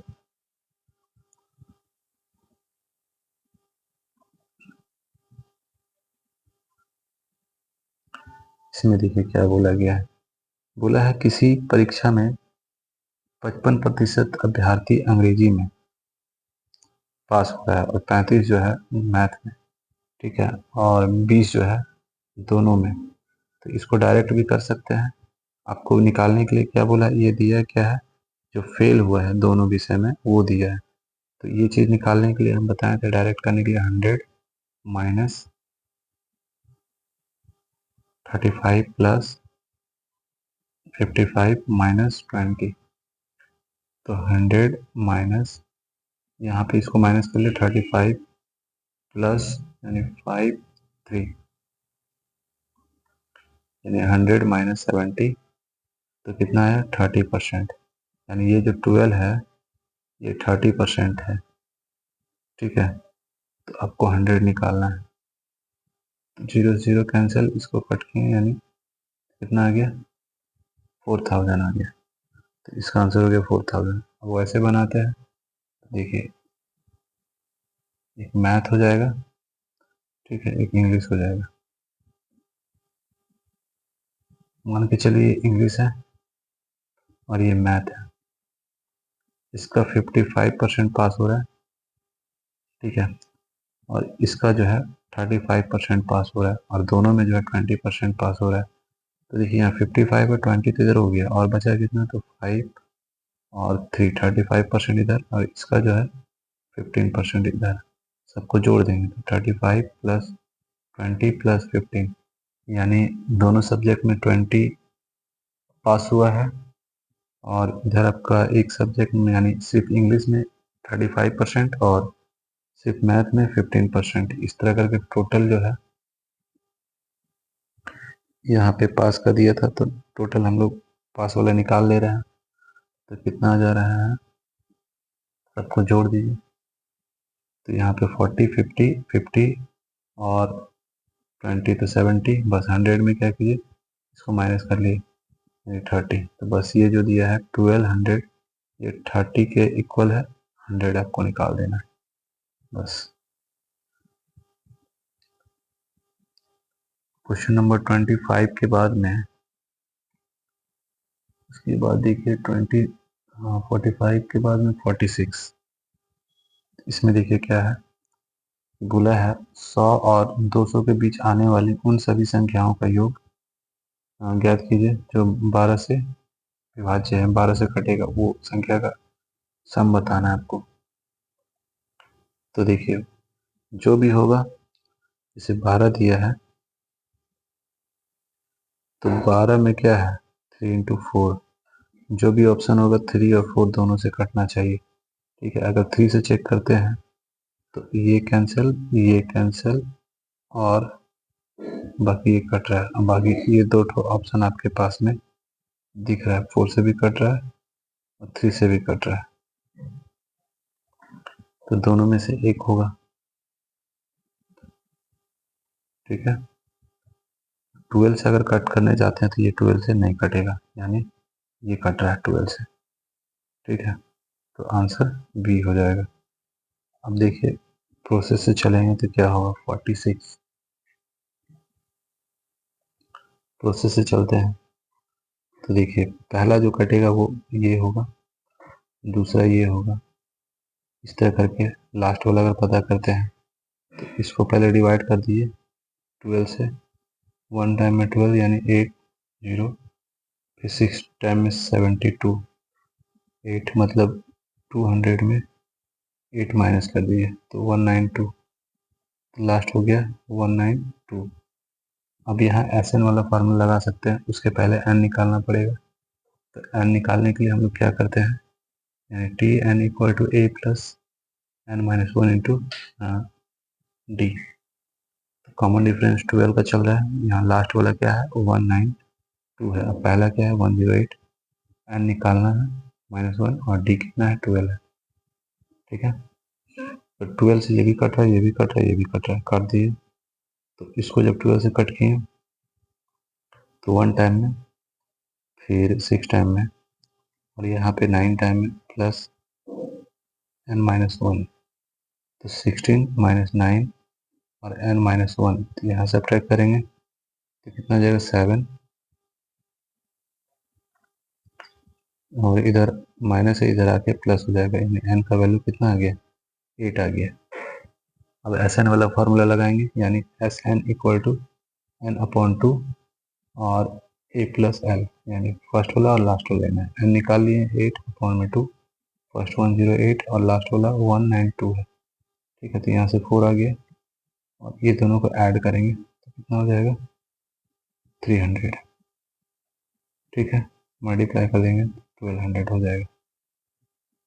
इसमें देखिए क्या बोला गया है। बोला है किसी परीक्षा में 55% अभ्यर्थी अंग्रेजी में पास हो गया है, और 35 जो है मैथ में, ठीक है, और 20 जो है दोनों में। तो इसको डायरेक्ट भी कर सकते हैं। आपको निकालने के लिए क्या बोला है, ये दिया है क्या है, जो फेल हुआ है दोनों विषय में वो दिया है। तो ये चीज़ निकालने के लिए हम बताए थे, डायरेक्ट करने के लिए 100 माइनस 35 प्लस 55 माइनस 20, तो 100 माइनस, यहाँ पे इसको माइनस कर लिए 35 प्लस यानी 5 3, यानी 100 माइनस 70, तो कितना है 30%, यानी ये जो 12 है ये 30% है, ठीक है। तो आपको 100 निकालना है, 0 0 कैंसिल, इसको कट किए, यानी कितना आ गया 4000 आ गया। तो इसका आंसर हो गया 4000। अब वैसे बनाते हैं, देखिए एक मैथ हो जाएगा, ठीक है, एक इंग्लिश हो जाएगा। मान के चलिए इंग्लिश है और ये मैथ है, इसका 55% पास हो रहा है, ठीक है, और इसका जो है 35% पास हो रहा है, और दोनों में जो है 20% पास हो रहा है। तो देखिए यहाँ 55 और 20 तो इधर हो गया, और बचा कितना, तो 5 और 3, 35% इधर, और इसका जो है 15% इधर, सबको जोड़ देंगे तो 35 प्लस 20 प्लस 15, यानी दोनों सब्जेक्ट में 20 पास हुआ है, और इधर आपका एक सब्जेक्ट में यानी सिर्फ इंग्लिश में 35% और सिर्फ मैथ में 15%, इस तरह करके टोटल जो है यहाँ पे पास का दिया था, तो टोटल हम लोग पास वाला निकाल ले रहे हैं। तो कितना आ जा रहा है, सबको जोड़ दीजिए, तो यहाँ पे 40 50 50 और 20 तो 70, बस 100 में क्या कीजिए इसको माइनस कर लिए 30, तो बस ये जो दिया है 1200, ये 30 के इक्वल है, 100 आपको निकाल देना है बस। क्वेश्चन नंबर 25 के बाद में, उसके बाद देखिए 45 के बाद में 46, इसमें देखिए क्या है, बोला है 100 और 200 के बीच आने वाली उन सभी संख्याओं का योग ज्ञात कीजिए जो 12 से विभाज्य है, 12 से कटेगा वो संख्या का सम बताना है आपको। तो देखिए जो भी होगा, जैसे 12 दिया है तो 12 में क्या है 3 इंटू 4, जो भी ऑप्शन होगा 3 और 4 दोनों से कटना चाहिए, ठीक है। अगर 3 से चेक करते हैं तो ये कैंसिल और बाकी ये कट रहा है, बाकी ये दो ऑप्शन आपके पास में दिख रहा है, 4 से भी कट रहा है और 3 से भी कट रहा है, तो दोनों में से एक होगा, ठीक है। 12 से अगर कट करने जाते हैं तो ये 12 से नहीं कटेगा, यानी ये कट रहा है 12 से, ठीक है, तो आंसर बी हो जाएगा। अब देखिए प्रोसेस से चलेंगे तो क्या होगा, 46 प्रोसेस से चलते हैं तो देखिए पहला जो कटेगा वो ये होगा, दूसरा ये होगा, इस तरह करके लास्ट वाला अगर पता करते हैं तो इसको पहले डिवाइड कर दीजिए 12 से, 1 टाइम में 12 यानी 8 0, फिर 6 टाइम में 72, 8 मतलब 200 में 8 माइनस कर दिए तो 192, लास्ट हो गया 192। अब यहाँ एस एन वाला फार्मूला लगा सकते हैं, उसके पहले एन निकालना पड़ेगा। तो एन निकालने के लिए हम लोग क्या करते हैं, यानी T N equal to A plus N minus 1 into D. Common difference 12 का चल रहा है, यहाँ लास्ट वाला क्या है 192 है, अब पहला क्या है 108, एन निकालना है -1 और डी कितना है 12 है, ठीक है। तो 12 से ये भी कट रहा है, ये भी कट रहा है, ये भी कट रहा है, काट दिए। तो इसको जब 12 से कट किए तो 1 टाइम में, फिर 6 टाइम में, और यहाँ पे 9 टाइम में प्लस एन माइनस 1, तो 16 माइनस 9 और एन माइनस 1, तो यहाँ सब्ट्रैक्ट करेंगे तो कितना आ जाएगा 7, और इधर माइनस है, इधर आके प्लस हो जाएगा, यानी एन का वैल्यू कितना आ गया 8 आ गया। अब एस एन वाला फॉर्मूला लगाएंगे, यानी S N equal to N upon 2 और ए प्लस एल, यानी फर्स्ट वाला और लास्ट वाला लेना है। एन निकाल लिए 8 अपॉन में 2, फर्स्ट 108 और लास्ट वाला 192 है, ठीक है, तो यहाँ से 4 आ गया, और ये दोनों को ऐड करेंगे तो कितना हो जाएगा 300, ठीक है, मल्टीप्लाई कर देंगे 1200 हो जाएगा।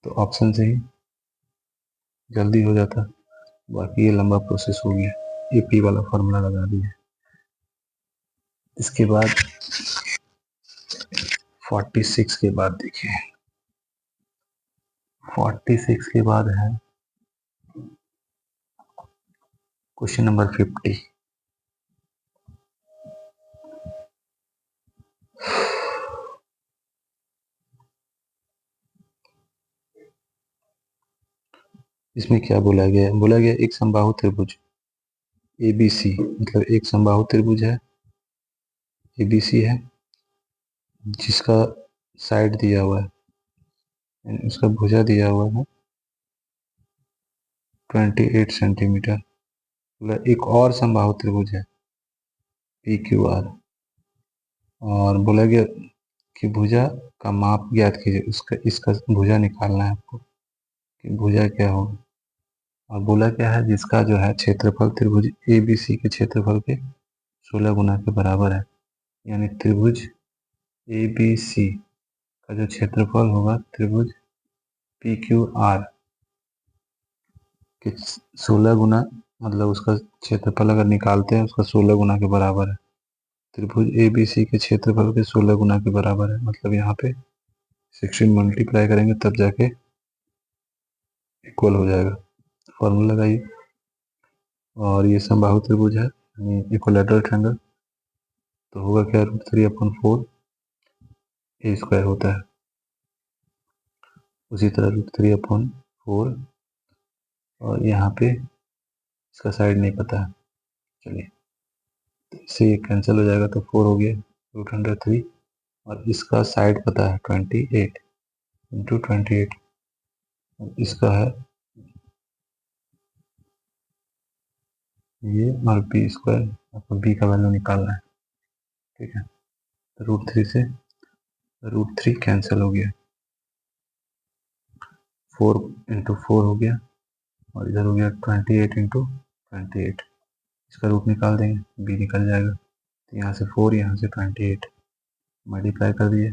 तो ऑप्शन से ही जल्दी हो जाता, बाकी ये लंबा प्रोसेस हो गया, ये पी वाला फॉर्मूला लगा दिया। इसके बाद 46 के बाद देखिए, 46 के बाद है क्वेश्चन नंबर 50। इसमें क्या बोला गया है, बोला गया एक समबाहु त्रिभुज ABC, मतलब एक समबाहु त्रिभुज है ABC है, जिसका साइड दिया हुआ है, यानी उसका भुजा दिया हुआ है 28 सेंटीमीटर। मतलब एक और समबाहु त्रिभुज है PQR, और बोला गया कि भुजा का माप ज्ञात कीजिए, उसका इसका भुजा निकालना है आपको कि भुजा क्या होगा। और बोला क्या है, जिसका जो है क्षेत्रफल त्रिभुज ABC के क्षेत्रफल के 16 गुना के बराबर है, यानी त्रिभुज ABC का जो क्षेत्रफल होगा त्रिभुज PQR के 16 गुना, मतलब उसका क्षेत्रफल अगर निकालते हैं उसका 16 गुना के बराबर है। त्रिभुज ABC के क्षेत्रफल के 16 गुना के बराबर है, मतलब यहाँ पे 16 मल्टीप्लाई करेंगे तब जाके इक्वल हो जाएगा। फॉर्मूला लगाइए, और ये समबाहु त्रिभुज है यानी इक्विलैटरल ट्रायंगल, तो होगा क्या √3/4 ए स्क्वायर होता है। उसी तरह √3/4, और यहाँ पे इसका साइड नहीं पता है, चलिए तो इससे ये कैंसिल हो जाएगा, तो 4 हो गया √103, और इसका साइड पता है 28 इंटू 28, इसका है ये, और बी स्क्वायर, आपको बी का वैल्यू निकालना है, ठीक है। तो √3 से √3 कैंसिल हो गया, 4 इंटू 4 हो गया, और इधर हो गया 28 इंटू 28, इसका रूट निकाल देंगे बी निकल जाएगा, तो यहाँ से 4 यहाँ से 28 मल्टीप्लाई कर दिए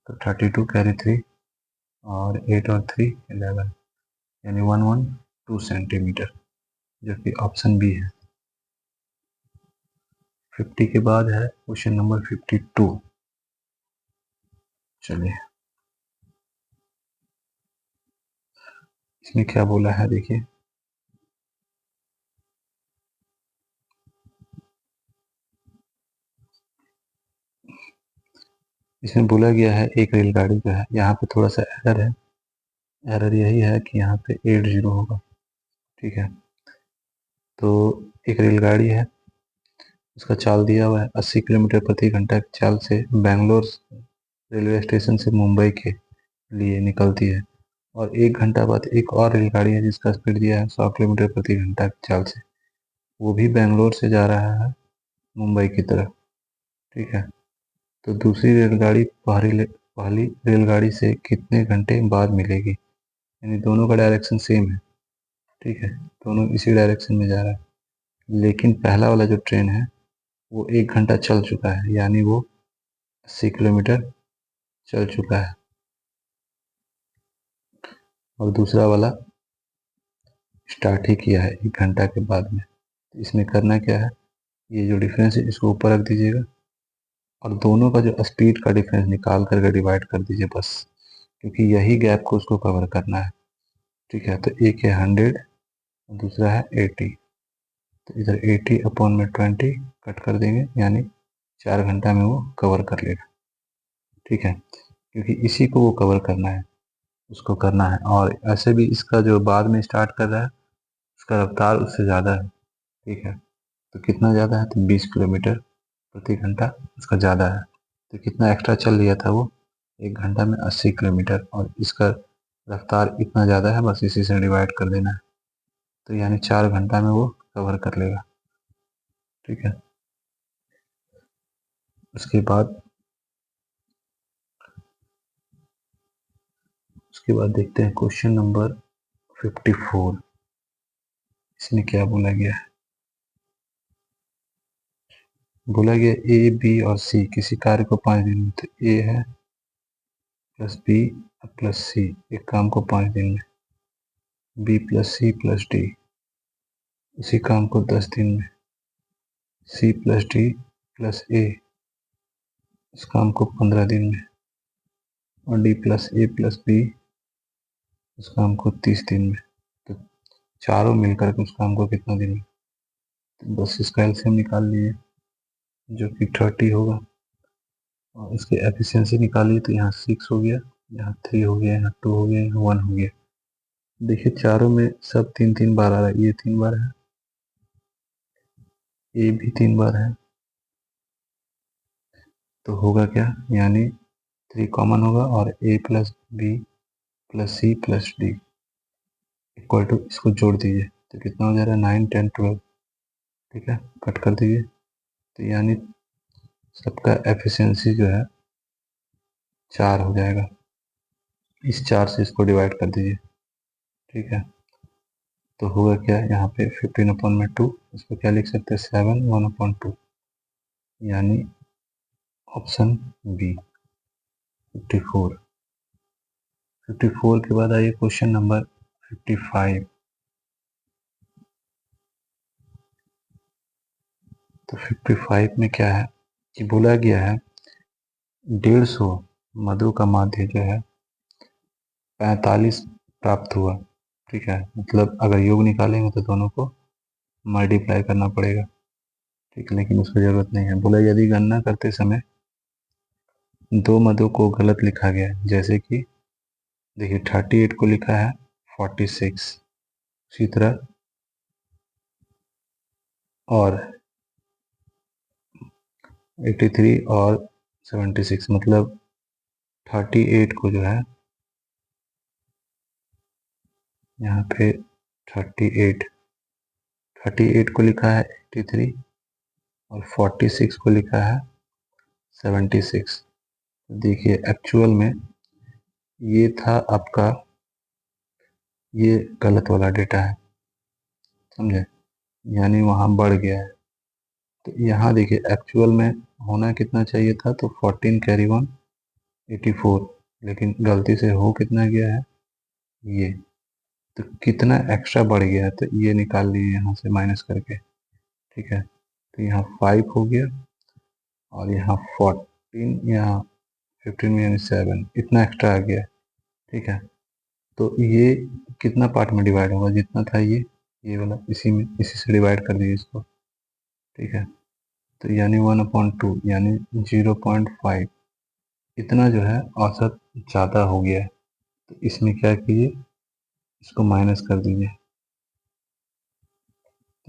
तो 32 कैरी 3 और 8 और 3 11, यानी 112 सेंटीमीटर, जो कि ऑप्शन बी है। 50 के बाद है क्वेश्चन नंबर 52। चलिए इसमें क्या बोला है देखिए, इसमें बोला गया है एक रेलगाड़ी जो है, यहाँ पे थोड़ा सा एरर है। एरर यही है कि यहाँ पे 80 होगा, ठीक है। तो एक रेलगाड़ी है, उसका चाल दिया हुआ है 80 किलोमीटर प्रति घंटा की चाल से बेंगलोर रेलवे स्टेशन से मुंबई के लिए निकलती है। और 1 घंटा बाद एक और रेलगाड़ी है जिसका स्पीड दिया है 100 किलोमीटर प्रति घंटा की चाल से, वो भी बेंगलोर से जा रहा है मुंबई की तरफ, ठीक है। तो दूसरी रेलगाड़ी पहली रेलगाड़ी से कितने घंटे बाद मिलेगी, यानी दोनों का डायरेक्शन सेम है, ठीक है, दोनों इसी डायरेक्शन में जा रहा है। लेकिन पहला वाला जो ट्रेन है वो 1 घंटा चल चुका है, यानी वो 80 किलोमीटर चल चुका है, और दूसरा वाला स्टार्ट ही किया है 1 घंटा के बाद में। तो इसमें करना क्या है, ये जो डिफरेंस है इसको ऊपर रख दीजिएगा और दोनों का जो स्पीड का डिफरेंस निकाल करके डिवाइड कर दीजिए बस, क्योंकि यही गैप को उसको कवर करना है, ठीक है। तो एक है 100 और दूसरा है 80, तो इधर 80 अपॉन में 20 कट कर देंगे, यानी 4 घंटा में वो कवर कर लेगा, ठीक है, क्योंकि इसी को वो कवर करना है, उसको करना है। और ऐसे भी इसका जो बाद में स्टार्ट कर रहा है उसका रफ्तार उससे ज़्यादा है, ठीक है। तो कितना ज़्यादा है, तो 20 किलोमीटर प्रति घंटा उसका ज़्यादा है। तो कितना एक्स्ट्रा चल लिया था वो, 1 घंटा में 80 किलोमीटर, और इसका रफ्तार इतना ज़्यादा है, बस इसी से डिवाइड कर देना है। तो यानी 4 घंटा में वो कवर कर लेगा, ठीक है। उसके बाद देखते हैं क्वेश्चन नंबर 54। इसमें क्या बोला गया है, बोला गया ए बी और सी किसी कार्य को 5 दिन में, तो ए है प्लस बी प्लस सी एक काम को 5 दिन में, B plus C plus D उसी काम को 10 दिन में, C plus D plus A इस काम को 15 दिन में, और D plus A plus B उस काम को 30 दिन में। तो चारों मिलकर के उस काम को कितना दिन में, तो बस इसका एलसीएम निकाल लिए जो कि 30 होगा, और इसकी एफिशिएंसी निकालिए तो यहाँ 6 हो गया, यहाँ 3 हो गया, यहाँ 2 हो गया, यहाँ 1 हो गया। देखिए चारों में सब 3 3 बार आ रहा है, ये 3 बार है, ए भी 3 बार है, तो होगा क्या, यानी 3 कॉमन होगा, और A plus B plus C plus D equal to, इसको जोड़ दीजिए तो कितना हो जा रहा है, 9 10 12, ठीक है, कट कर दीजिए। तो यानी सबका एफिशिएंसी जो है 4 हो जाएगा, इस 4 से इसको डिवाइड कर दीजिए, ठीक है। तो होगा क्या, यहाँ पे 15 अपॉन में 2, इसको क्या लिख सकते हैं 7 1 अपॉन 2, यानी ऑप्शन बी 54। 54 के बाद आइए क्वेश्चन नंबर 55। तो 55 में क्या है कि बोला गया है 150 मधु का माध्य जो है 45 प्राप्त हुआ, ठीक है। मतलब अगर योग निकालेंगे तो दोनों को मल्टीप्लाई करना पड़ेगा, ठीक है, लेकिन उसकी जरूरत नहीं है। बोला यदि गणना करते समय दो मदों को गलत लिखा गया है, जैसे कि देखिए 38 को लिखा है 46, उसी तरह और 83 और 76, मतलब 38 को जो है यहाँ पे 38 को लिखा है 83 और 46 को लिखा है 76। देखिए एक्चुअल में ये था आपका, ये गलत वाला डेटा है, समझे, यानी वहाँ बढ़ गया है। तो यहाँ देखिए एक्चुअल में होना कितना चाहिए था, तो 14 कैरी 1 84, लेकिन गलती से हो कितना गया है ये, तो कितना एक्स्ट्रा बढ़ गया है, तो ये निकाल लिए यहाँ से माइनस करके, ठीक है। तो यहाँ 5 हो गया और यहाँ 14, यहाँ 15 में यानी 7, इतना एक्स्ट्रा आ गया, ठीक है। तो ये कितना पार्ट में डिवाइड होगा, जितना था ये वाला, इसी से डिवाइड कर दीजिए इसको, ठीक है। तो यानी 1/2 यानी 0.5, इतना जो है औसत ज़्यादा हो गया है, तो इसमें क्या कीजिए, इसको माइनस कर दीजिए।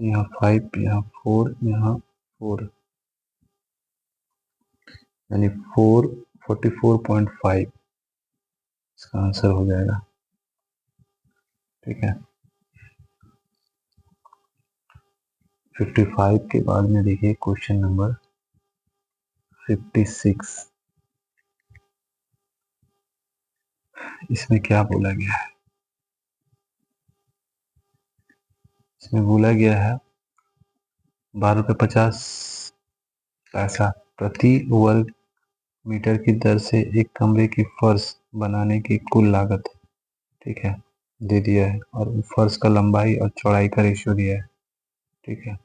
तो यहाँ 5, यहाँ 4, यहाँ 4, यानी 44.5 इसका आंसर हो जाएगा। ठीक है, 55 के बाद में देखिए क्वेश्चन नंबर 56। इसमें क्या बोला गया है? इसमें बोला गया है 12.50 पैसा प्रति वर्ग मीटर की दर से एक कमरे की फर्श बनाने की कुल लागत, ठीक है, दे दिया है, और फर्श का लंबाई और चौड़ाई का रेशियो दिया है। ठीक है,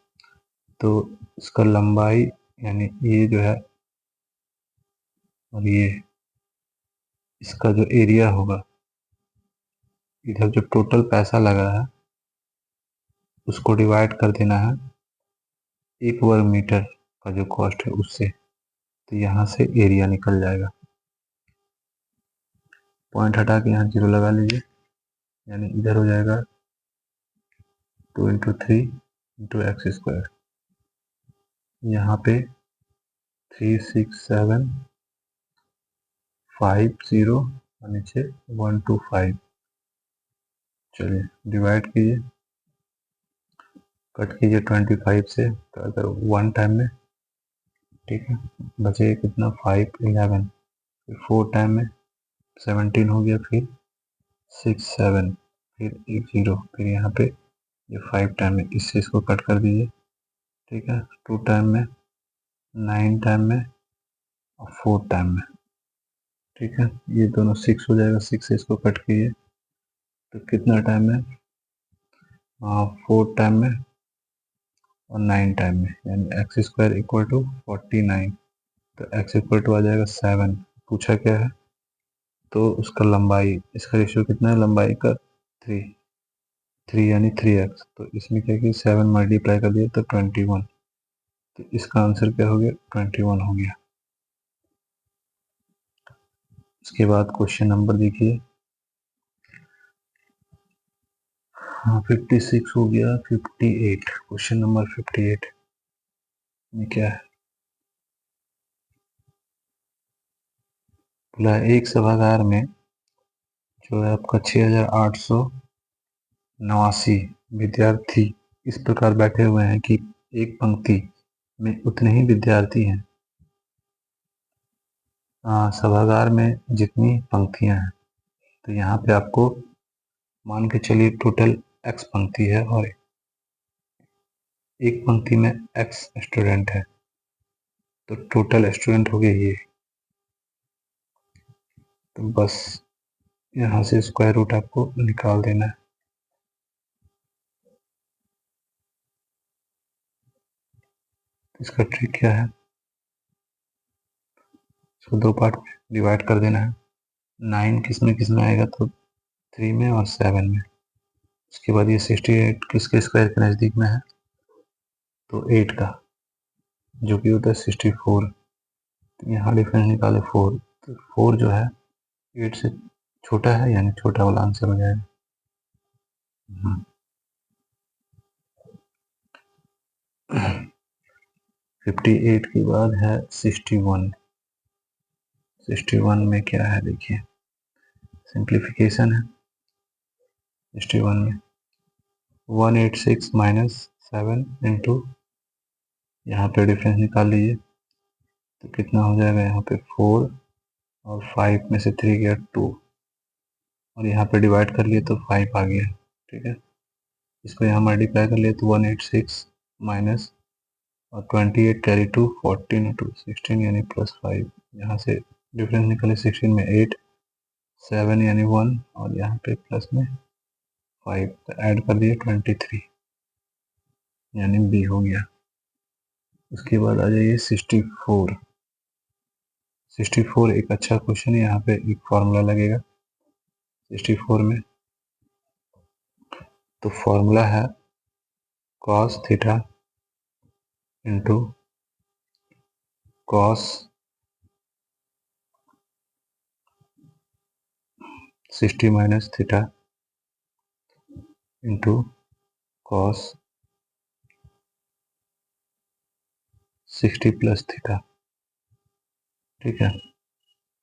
तो इसका लंबाई यानी ये जो है, और ये इसका जो एरिया होगा, इधर जो टोटल पैसा लगा है उसको डिवाइड कर देना है एक वर्ग मीटर का जो कॉस्ट है उससे, तो यहाँ से एरिया निकल जाएगा। पॉइंट हटा के यहाँ 0 लगा लीजिए, यानी इधर हो जाएगा 2 × 3 × x²। यहाँ पे 36750 और नीचे 125। चलिए डिवाइड कीजिए, कट कीजिए 25 से, तो अगर 1 टाइम में, ठीक है, बचे कितना 5, 11, फिर 4 टाइम में 17 हो गया, फिर 6, 7, फिर एक 0, फिर यहाँ पे ये 5 टाइम में, इससे इसको कट कर दीजिए। ठीक है, 2 टाइम में, 9 टाइम में और 4 टाइम में। ठीक है, ये दोनों 6 हो जाएगा, 6 से इसको कट कीजिए तो कितना टाइम में, 4 टाइम में और 9 टाइम में, यानी x² = 49। तो x = आ जाएगा 7। पूछा क्या है, तो उसका लंबाई, इसका रेशियो कितना है लंबाई का, 3 यानी 3x। तो इसमें क्या कि 7 मल्टीप्लाई कर दिया तो 21, तो इसका आंसर क्या हो गया, 21 हो गया। इसके बाद क्वेश्चन नंबर देखिए, हाँ 56 हो गया, 58, क्वेश्चन नंबर 58 में क्या है, बोला एक सभागार में जो है आपका 6889 विद्यार्थी इस प्रकार बैठे हुए हैं कि एक पंक्ति में उतने ही विद्यार्थी हैं। सभागार में जितनी पंक्तियां हैं, तो यहाँ पे आपको मान के चलिए टोटल x पंक्ति है और एक पंक्ति में x स्टूडेंट है, तो टोटल स्टूडेंट हो गए ये। तो बस यहाँ से स्क्वायर रूट आपको निकाल देना है। इसका ट्रिक क्या है, इसको 2 पार्ट में डिवाइड कर देना है। 9 किस में आएगा, तो 3 में और 7 में। उसके बाद ये 68 किसके स्क्वायर के नज़दीक में है, तो 8 का, जो कि होता है 64। तो यहाँ डिफरेंस निकाले 4, तो 4 जो है 8 से छोटा है, यानी छोटा वाला आंसर हो जाएगा। 58 के बाद है 61। 61 में क्या है देखिए, सिंप्लीफिकेशन है। 61 में 186 - 7 इंटू, यहाँ पे डिफरेंस निकाल लीजिए तो कितना हो जाएगा, यहाँ पे 4 और 5 में से 3 गया 2, और यहाँ पे डिवाइड कर लिए तो 5 आ गया। ठीक है, इसको यहाँ मल्टीप्लाई कर लिए तो 186 माइनस और 28 कैरी 2, 14 × 16 यानी +5। यहाँ से डिफरेंस निकले 16 में 8, 7 यानी 1, और यहाँ पे प्लस में 5, तो ऐड कर दिए 23 यानी बी हो गया। उसके बाद आ जाइए 64। 64 एक अच्छा क्वेश्चन है, यहाँ पे एक फॉर्मूला लगेगा 64 में। तो फॉर्मूला है cos theta into cos 60 minus theta into cos 60 plus theta, ठीक है,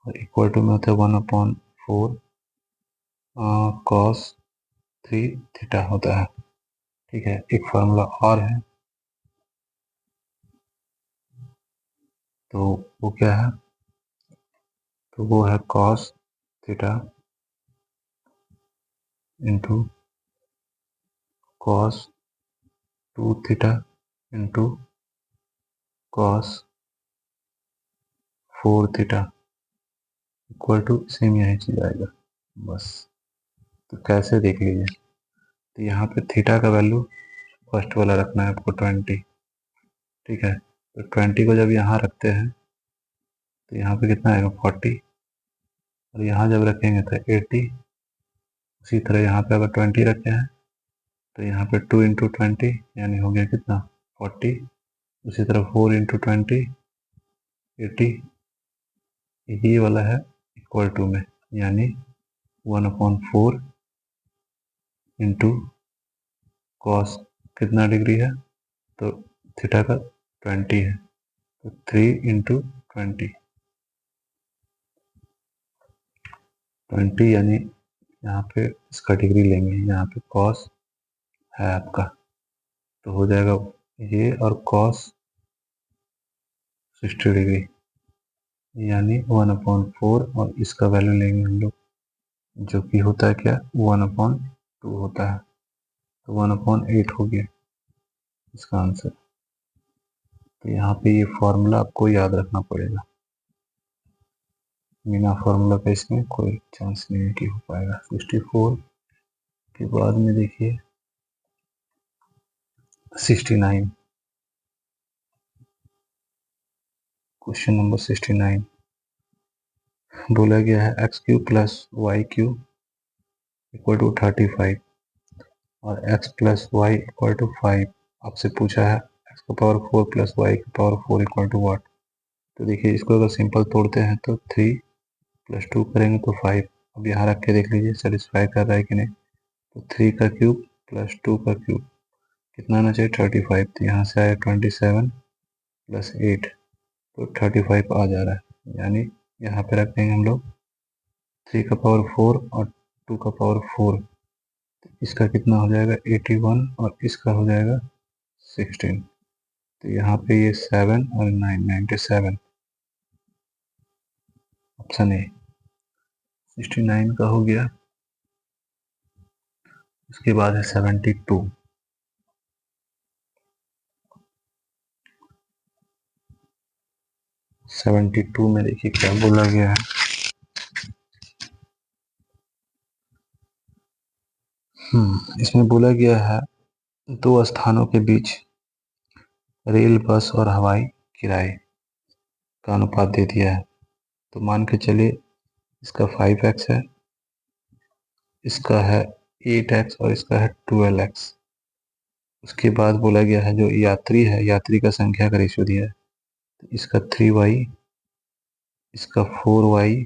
और इक्वल टू में होता है 1/4 कॉस 3 थीटा होता है, ठीक है। एक फार्मूला और है, तो वो क्या है, तो वो है cos theta into cos 2 theta into cos 4 theta equal to same यही चीज आएगा बस। तो कैसे देख लीजिए, तो यहाँ पे थीटा का वैल्यू फर्स्ट वाला रखना है आपको 20, ठीक है। तो 20 को जब यहाँ रखते हैं तो यहाँ पे कितना आएगा 40, और यहाँ जब रखेंगे तो 80। उसी तरह यहाँ पे अगर 20 रखे हैं तो यहाँ पे 2 इंटू 20 यानी हो गया कितना 40। उसी तरह 4 इंटू 20 80, ये वाला है इक्वल टू में, यानी 1/4 इंटू कॉस कितना डिग्री है, तो थीटा का 20 है, तो 3 इंटू 20 यानी यहाँ पे इसका डिग्री लेंगे, यहाँ पे कॉस है आपका, तो हो जाएगा ये और कॉस 60 डिग्री, यानी 1/4, और इसका वैल्यू लेंगे हम लोग जो कि होता है क्या 1/2 होता है, तो 1/8 हो गया इसका आंसर। तो यहाँ पे ये फॉर्मूला आपको याद रखना पड़ेगा, बिना फॉर्मूला का इसमें कोई चांस नहीं है कि हो पाएगा। 64 के बाद में देखिए 69, क्वेश्चन नंबर 69 बोला गया है X cube plus Y cube equal to 35 और x plus Y equal to 5। आपसे पूछा है x का पावर 4 प्लस वाई का पावर 4 इक्वल टू व्हाट। तो देखिए इसको अगर सिंपल तोड़ते हैं तो 3 प्लस 2 करेंगे तो 5। अब यहाँ रख के देख लीजिए सेटिस्फाई कर रहा है कि नहीं। तो 3 का क्यूब प्लस 2 का क्यूब कितना आना चाहिए 35। तो यहाँ से आया 27 प्लस 8, तो 35 आ जा रहा है, यानी यहाँ पे रख देंगे हम लोग 3 का पावर 4 और 2 का पावर 4। इसका कितना हो जाएगा 81 और इसका हो जाएगा 16। तो यहाँ पे ये 7 और 9 97, ऑप्शन ए 69 का हो गया। उसके बाद है 72। 72 में देखिए क्या बोला गया है। इसमें बोला गया है दो स्थानों के बीच रेल बस और हवाई किराए का अनुपात दे दिया है। तो मान के चलिए इसका 5x है, इसका है 8x और इसका है 12x। उसके बाद बोला गया है जो यात्री है, यात्री का संख्या का रेशियो दिया है, तो इसका 3y, इसका 4y,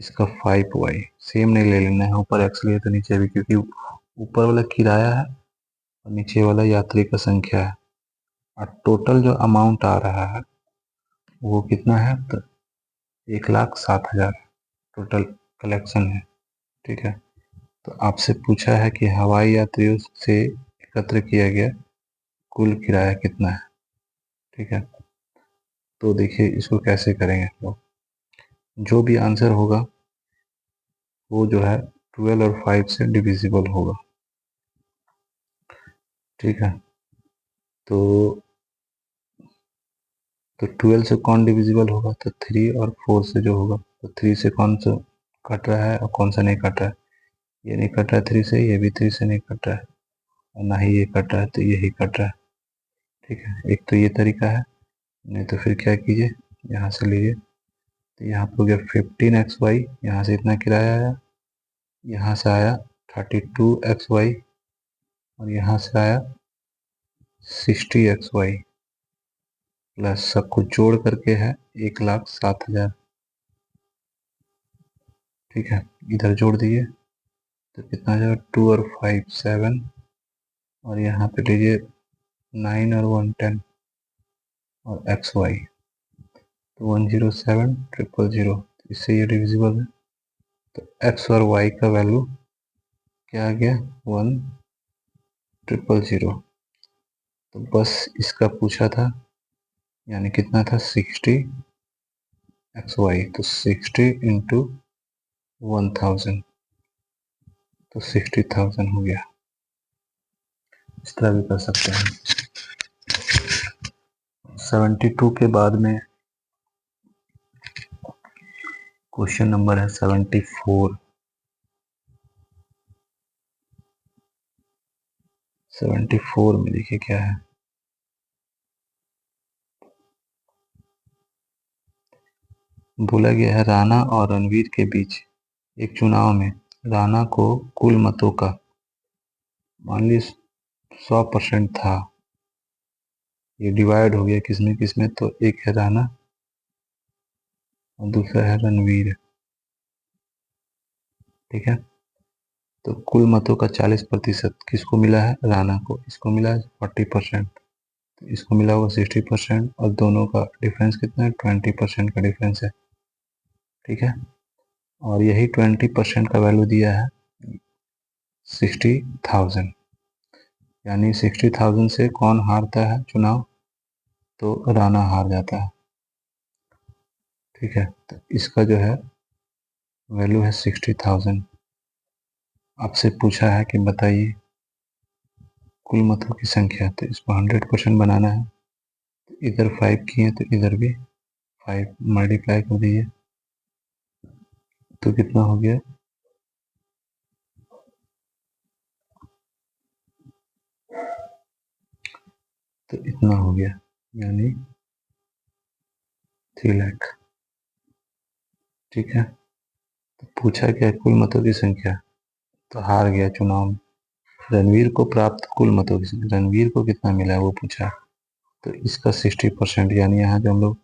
इसका 5y। सेम नहीं ले लेना है, ऊपर x लिए तो नीचे भी, क्योंकि ऊपर वाला किराया है और नीचे वाला यात्री का संख्या है। और टोटल जो अमाउंट आ रहा है वो कितना है, तो 1,07,000 टोटल कलेक्शन है, ठीक है। तो आपसे पूछा है कि हवाई यात्रियों से एकत्र किया गया कुल किराया कितना है, ठीक है। तो देखिए इसको कैसे करेंगे हम लोग, जो भी आंसर होगा वो जो है 12 और 5 से डिविजिबल होगा, ठीक है। तो 12 से कौन डिविजिबल होगा, तो 3 और 4 से जो होगा, तो 3 से कौन सा कट रहा है और कौन सा नहीं कट रहा है। ये नहीं कट रहा है 3 से, ये भी 3 से नहीं कट रहा है, और ना ही ये कट रहा है, तो यही कट रहा है, ठीक है। एक तो ये तरीका है, नहीं तो फिर क्या कीजिए यहाँ से लीजिए, तो यहाँ पे हो गया 15xy, यहाँ से इतना किराया आया, यहाँ से आया 32xy और यहाँ से आया 60xy, प्लस सब कुछ जोड़ करके है 1,07,000। ठीक है, इधर जोड़ दिए तो कितना आ जाएगा, 2 और 5 7, और यहाँ पे लीजिए 9 और 1 10, और एक्स वाई तो 107 000, इससे ये डिविजिबल है। तो एक्स और वाई का वैल्यू क्या आ गया, 1 000। तो बस इसका पूछा था, यानी कितना था, 60 एक्स वाई, तो 60 इंटू 1000, तो 60,000 हो गया। इस तरह भी कर सकते हैं। 72 के बाद में क्वेश्चन नंबर है 74। 74 में देखिए क्या है, बोला गया है राणा और रणवीर के बीच एक चुनाव में राणा को कुल मतों का मान ली 100% था। ये डिवाइड हो गया किसमें किसमें, तो एक है राणा और दूसरा है रणवीर। ठीक है, तो कुल मतों का 40% किसको मिला है, राणा को। इसको मिला है 40%, तो इसको मिला होगा 60%, और दोनों का डिफरेंस कितना है, 20% का डिफरेंस है। ठीक है, और यही 20% का वैल्यू दिया है 60,000, यानी 60,000 से कौन हारता है चुनाव, तो राणा हार जाता है। ठीक है, तो इसका जो है वैल्यू है 60,000। आपसे पूछा है कि बताइए कुल मतों की संख्या, तो इसको 100% बनाना है। तो इधर 5 किए तो इधर भी 5 मल्टीप्लाई कर दीजिए, तो कितना हो गया, तो इतना हो गया, यानी 3 लाख। ठीक है, तो पूछा क्या, कुल मतों की संख्या, तो हार गया चुनाव में। रणवीर को प्राप्त कुल मतों की संख्या, रणवीर को कितना मिला है वो पूछा, तो इसका 60%, यानी यहाँ जो हम लोग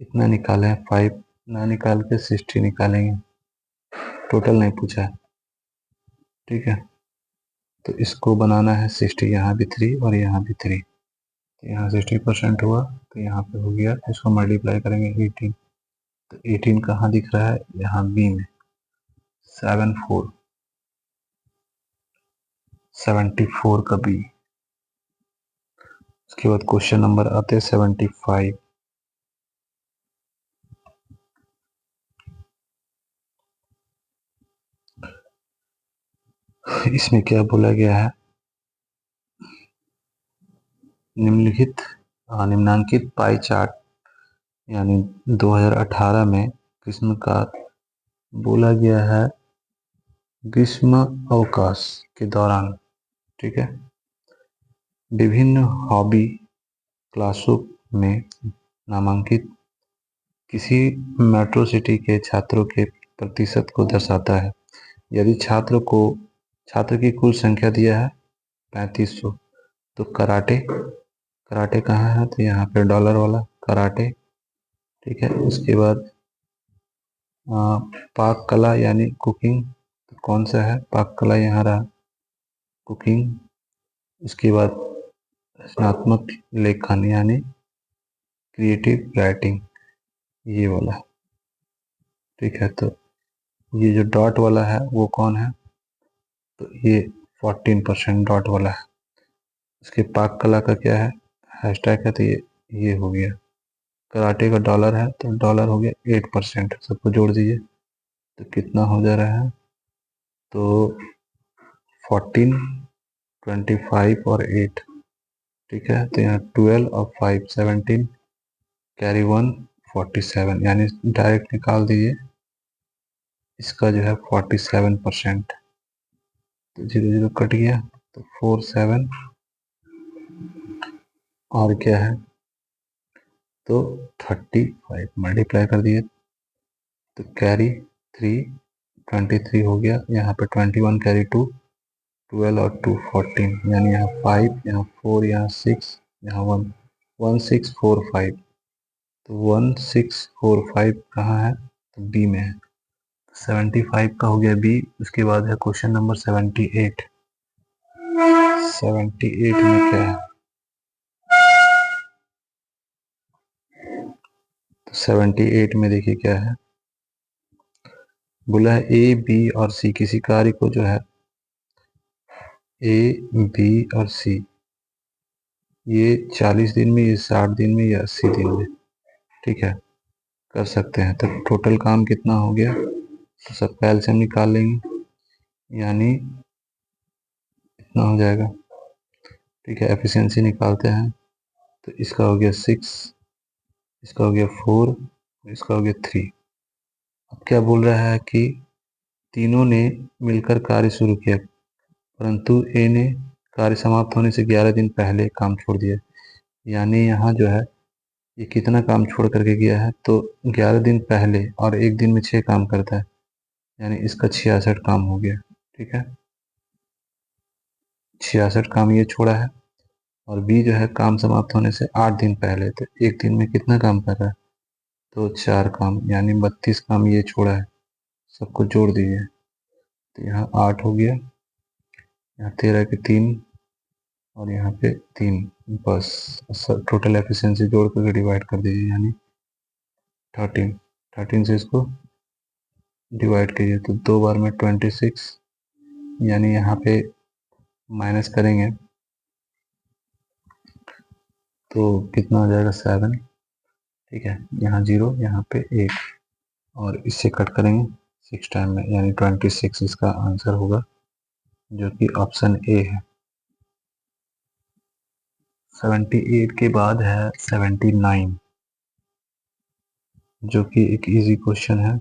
इतना निकाले हैं, 5 ना निकाल के 60 निकालेंगे, टोटल नहीं पूछा है। ठीक है, तो इसको बनाना है 60, यहाँ भी 3 और यहाँ भी 3, तो यहाँ 60% हुआ, तो यहाँ पे हो गया, इसको मल्टीप्लाई करेंगे 18, तो 18 कहाँ दिख रहा है, यहाँ बी में 74 का बी। उसके बाद क्वेश्चन नंबर आते हैं 75। इसमें क्या बोला गया है, निम्नांकित पाई चार्ट यानी 2018 में किस्म का बोला गया है ग्रीष्म अवकाश के दौरान। ठीक है, विभिन्न हॉबी क्लासों में नामांकित किसी मेट्रो सिटी के छात्रों के प्रतिशत को दर्शाता है। यदि छात्र की कुल संख्या दिया है 3500, तो कराटे कहाँ है, तो यहाँ पे डॉलर वाला कराटे। ठीक है, उसके बाद पाक कला यानी कुकिंग, तो कौन सा है, पाक कला यहाँ रहा, कुकिंग। उसके बाद रचनात्मक लेखन यानी क्रिएटिव राइटिंग, ये वाला। ठीक है, तो ये जो डॉट वाला है वो कौन है, तो ये 14% डॉट वाला है। उसके पाक कला का क्या है, हैशटैग है, तो ये हो गया। कराटे का डॉलर है, तो डॉलर हो गया 8%, सबको जोड़ दीजिए तो कितना हो जा रहा है, तो 14 25 और 8। ठीक है, तो यहाँ 12 और 5 17, कैरी 1 47, यानी डायरेक्ट निकाल दीजिए, इसका जो है 47%, तो 0 0 कट गया, तो 4 7 और क्या है, तो 35 मल्टीप्लाई कर दिए, तो कैरी 3 23 हो गया, यहाँ पे 21 कैरी 2 12 और 2 14, यानी यहाँ 5 यहाँ 4 यहाँ 6 यहाँ 1 1645, तो 1645 कहाँ है, तो बी में है। 75 का हो गया बी। उसके बाद है क्वेश्चन नंबर 78। 78 में क्या है? तो 78 में देखिए क्या है, बोला है ए बी और सी, किसी कार्य को जो है ए बी और सी, ये 40 दिन में, ये 60 दिन में, या 80 दिन में, ठीक है, कर सकते हैं। तो टोटल काम कितना हो गया, तो सबका एलसीएम निकाल लेंगे, यानी इतना हो जाएगा, ठीक है। एफिशिएंसी निकालते हैं, तो इसका हो गया 6, इसका हो गया 4, इसका हो गया 3। अब क्या बोल रहा है कि तीनों ने मिलकर कार्य शुरू किया, परंतु ए ने कार्य समाप्त होने से 11 दिन पहले काम छोड़ दिया। यानी यहाँ जो है ये कितना काम छोड़ करके गया है, तो 11 दिन पहले, और एक दिन में 6 काम करता है, यानी इसका 66 काम हो गया, ठीक है। 66 काम ये छोड़ा है। और बी जो है काम समाप्त होने से 8 दिन पहले, तो एक दिन में कितना काम कर रहा है, तो 4 काम, यानी 32 काम ये छोड़ा है। सबको जोड़ दीजिए, तो यहाँ 8 हो गया, यहाँ 13 के 3, और यहाँ पे 3, बस टोटल एफिशिएंसी जोड़ करके डिवाइड कर दीजिए, यानी 13 से इसको डिवाइड कीजिए, तो 2 बार में 26, यानी यहाँ पे माइनस करेंगे तो कितना हो जाएगा, 7, ठीक है। यहाँ 0, यहाँ पे 1, और इससे कट करेंगे 6 टाइम में, यानी 26 इसका आंसर होगा, जो कि ऑप्शन ए है। 78 के बाद है 79, जो कि एक इजी क्वेश्चन है।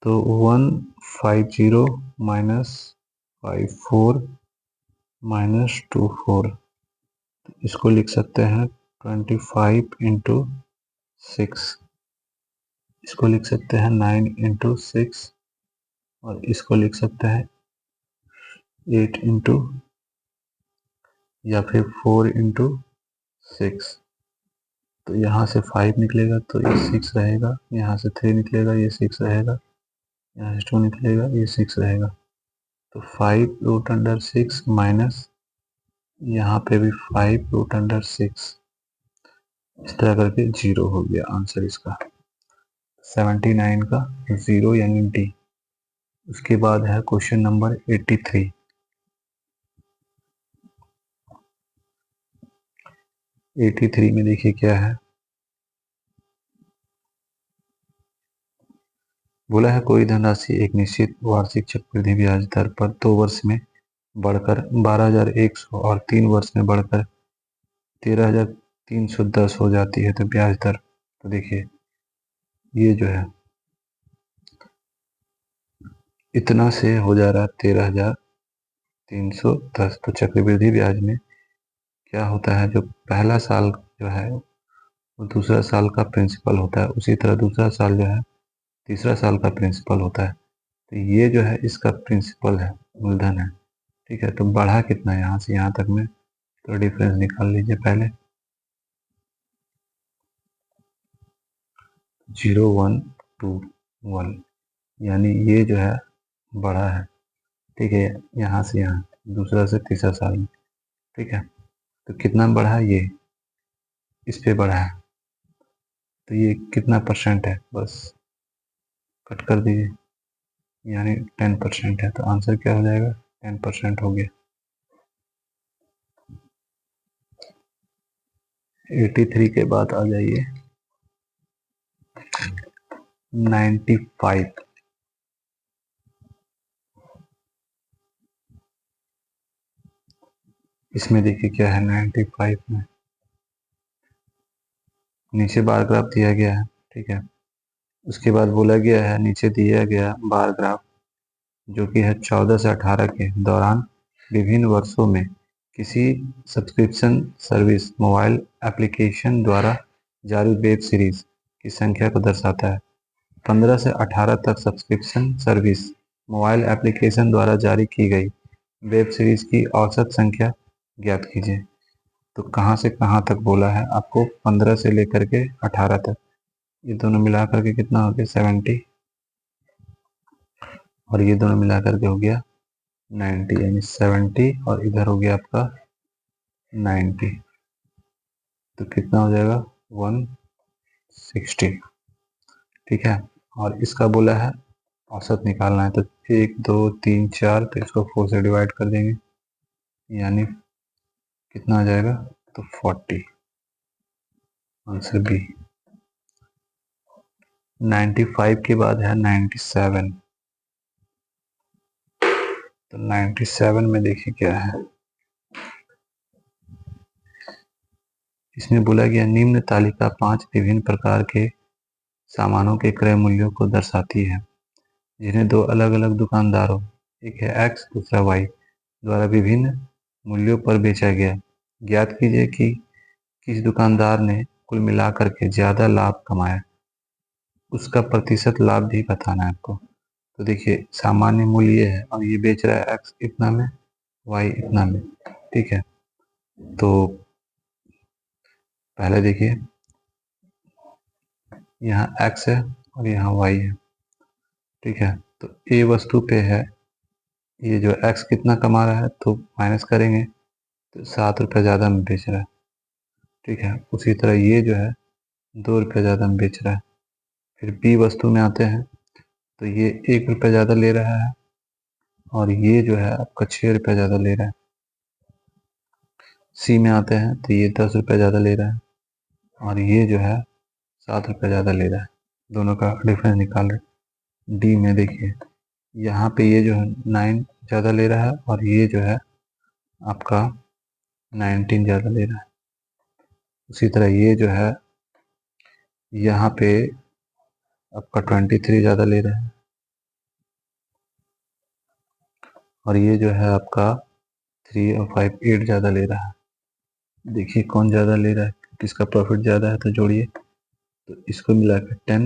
तो 150 माइनस 54 माइनस 24, इसको लिख सकते हैं 25 इंटू 6, इसको लिख सकते हैं 9 इंटू 6, और इसको लिख सकते हैं 8 इंटू, या फिर 4 इंटू 6। तो यहाँ से 5 निकलेगा तो ये 6 रहेगा, यहाँ से 3 निकलेगा, ये 6 रहेगा, यहाँ से 2 निकलेगा, ये 6 रहेगा। तो 5 रूट अंडर 6 माइनस, यहाँ पे भी 5 रूट अंडर 6, इस तरह करके 0 हो गया आंसर इसका, 79 का 0, यानी डी। उसके बाद है क्वेश्चन नंबर 83। 83 में देखिए क्या है, बोला है कोई धनराशि एक निश्चित वार्षिक चक्रवृद्धि ब्याज दर पर 2 वर्ष में बढ़कर 12,100 और 3 वर्ष में बढ़कर 13,310 हो जाती है, तो ब्याज दर, तो देखिए ये जो है इतना से हो जा रहा है 13,310। तो चक्रवृद्धि ब्याज में क्या होता है, जो पहला साल जो है वो दूसरा साल का प्रिंसिपल होता है, उसी तरह दूसरा साल जो है तीसरा साल का प्रिंसिपल होता है। तो ये जो है इसका प्रिंसिपल है, मूलधन है, ठीक है। तो बढ़ा कितना है यहाँ से यहाँ तक में, तो डिफरेंस निकाल लीजिए पहले, 0,121, यानी ये जो है बढ़ा है, ठीक है, यहाँ से यहाँ दूसरा से तीसरा साल में, ठीक है। तो कितना बढ़ा है, ये इस पे बढ़ा है, तो ये कितना परसेंट है, बस कट कर दीजिए, यानी 10% है। तो आंसर क्या हो जाएगा, 10% हो गया। 83 के बाद आ जाइए 95। इसमें देखिए क्या है, 95 में नीचे बार ग्राफ दिया गया है, ठीक है। उसके बाद बोला गया है नीचे दिया गया बार ग्राफ, जो कि है 14 से 18 के दौरान विभिन्न वर्षों में किसी सब्सक्रिप्शन सर्विस मोबाइल एप्लीकेशन द्वारा जारी वेब सीरीज की संख्या को दर्शाता है। 15 से 18 तक सब्सक्रिप्शन सर्विस मोबाइल एप्लीकेशन द्वारा जारी की गई वेब सीरीज की औसत संख्या ज्ञात कीजिए। तो कहाँ से कहाँ तक बोला है आपको, 15 से लेकर के 18 तक। ये दोनों मिला करके कितना हो गया 70, और ये दोनों मिला करके हो गया 90, यानी 70 और इधर हो गया आपका 90, तो कितना हो जाएगा 160। ठीक है, और इसका बोला है औसत निकालना है, तो 1 2 3 4, तो इसको 4 से डिवाइड कर देंगे, यानी कितना आ जाएगा, तो 40, आंसर बी। 95 के बाद है 97, तो 97 में देखिए क्या है, इसमें बोला गया निम्न तालिका 5 विभिन्न प्रकार के सामानों के क्रय मूल्यों को दर्शाती है, जिन्हें दो अलग अलग दुकानदारों, एक है एक्स दूसरा वाई, द्वारा विभिन्न मूल्यों पर बेचा गया। ज्ञात कीजिए कि किस दुकानदार ने कुल मिलाकर के ज्यादा लाभ कमाया, उसका प्रतिशत लाभ भी बताना है आपको। तो देखिए सामान्य मूल्य ये है और ये बेच रहा है एक्स इतना में, वाई इतना में। ठीक है, तो पहले देखिए यहाँ एक्स है और यहाँ वाई है। ठीक है, तो ए वस्तु पे है, ये जो एक्स कितना कमा रहा है तो माइनस करेंगे, तो 7 रुपये ज़्यादा में बेच रहा है। ठीक है, उसी तरह ये जो है 2 रुपये ज़्यादा में बेच रहा है। फिर बी वस्तु में आते हैं, तो ये 1 रुपये ज़्यादा ले रहा है, और ये जो है आपका 6 रुपये ज़्यादा ले रहा है। सी में आते हैं, तो ये 10 रुपये ज़्यादा ले रहा है, और ये जो है 7 रुपये ज़्यादा ले रहा है। दोनों का डिफरेंस निकाल रहे। डी में देखिए यहाँ पे ये जो है 9 ज़्यादा ले रहा है, और ये जो है आपका 19 ज़्यादा ले रहा है। उसी तरह ये जो है यहाँ पे आपका 23 ज़्यादा ले रहा है, और ये जो है आपका 3 और 5 8 ज़्यादा ले रहा है। देखिए कौन ज़्यादा ले रहा है, किसका प्रॉफिट ज़्यादा है, तो जोड़िए। तो इसको मिला के 10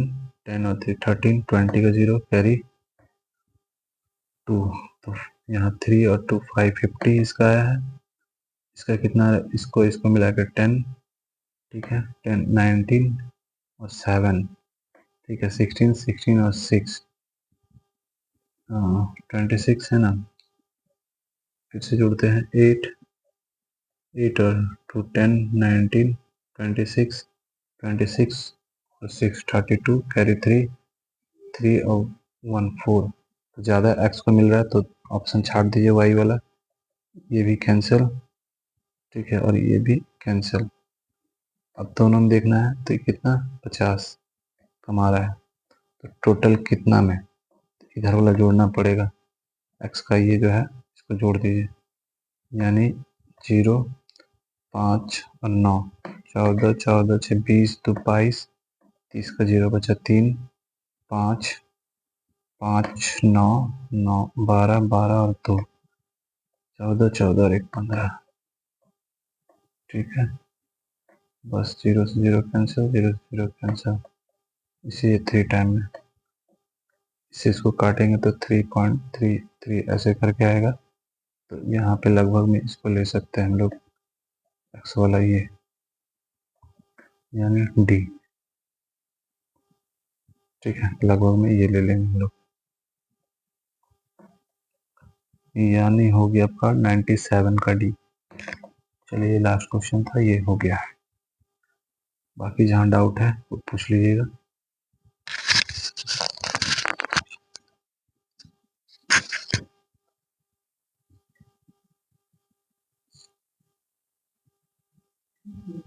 10 और 3 13, 20 का 0 कैरी 2, तो यहाँ 3 और 2 5 50 इसका आया है। इसका कितना, इसको मिला के 10, ठीक है 10 19 और 7, ठीक है 16 16 और 6 26 है ना। फिर से जोड़ते हैं 8 8 और 2 10 19 26 26 और 6 32 कैरी 3 3 और 1 4, तो ज़्यादा एक्स को मिल रहा है तो ऑप्शन छाट दीजिए वाई वाला, ये भी कैंसिल। ठीक है, और ये भी कैंसिल। अब दोनों में देखना है, तो कितना 50 कमा रहा है, तो टोटल कितना में, इधर वाला जोड़ना पड़ेगा, एक्स का ये जो है इसको जोड़ दीजिए, यानी 0 5 और 9 14 14 6 20 2 22 30 का 0 बचा 3 5 5 9 9 12 12 और 2 14 14 और 1 15। ठीक है, बस 0 से 0 कैंसिल, 0 से 0 कैंसिल, इसी 3 टाइम में इसे इसको काटेंगे तो 3.33 ऐसे करके आएगा। तो यहाँ पे लगभग में इसको ले सकते हैं हम लोग, एक्स वाला ये, यानी डी। ठीक है, लगभग में ये ले लेंगे हम लोग, यानी हो गया आपका 97 का डी। चलिए ये लास्ट क्वेश्चन था, ये हो गया। बाकी जहाँ डाउट है वो पूछ लीजिएगा।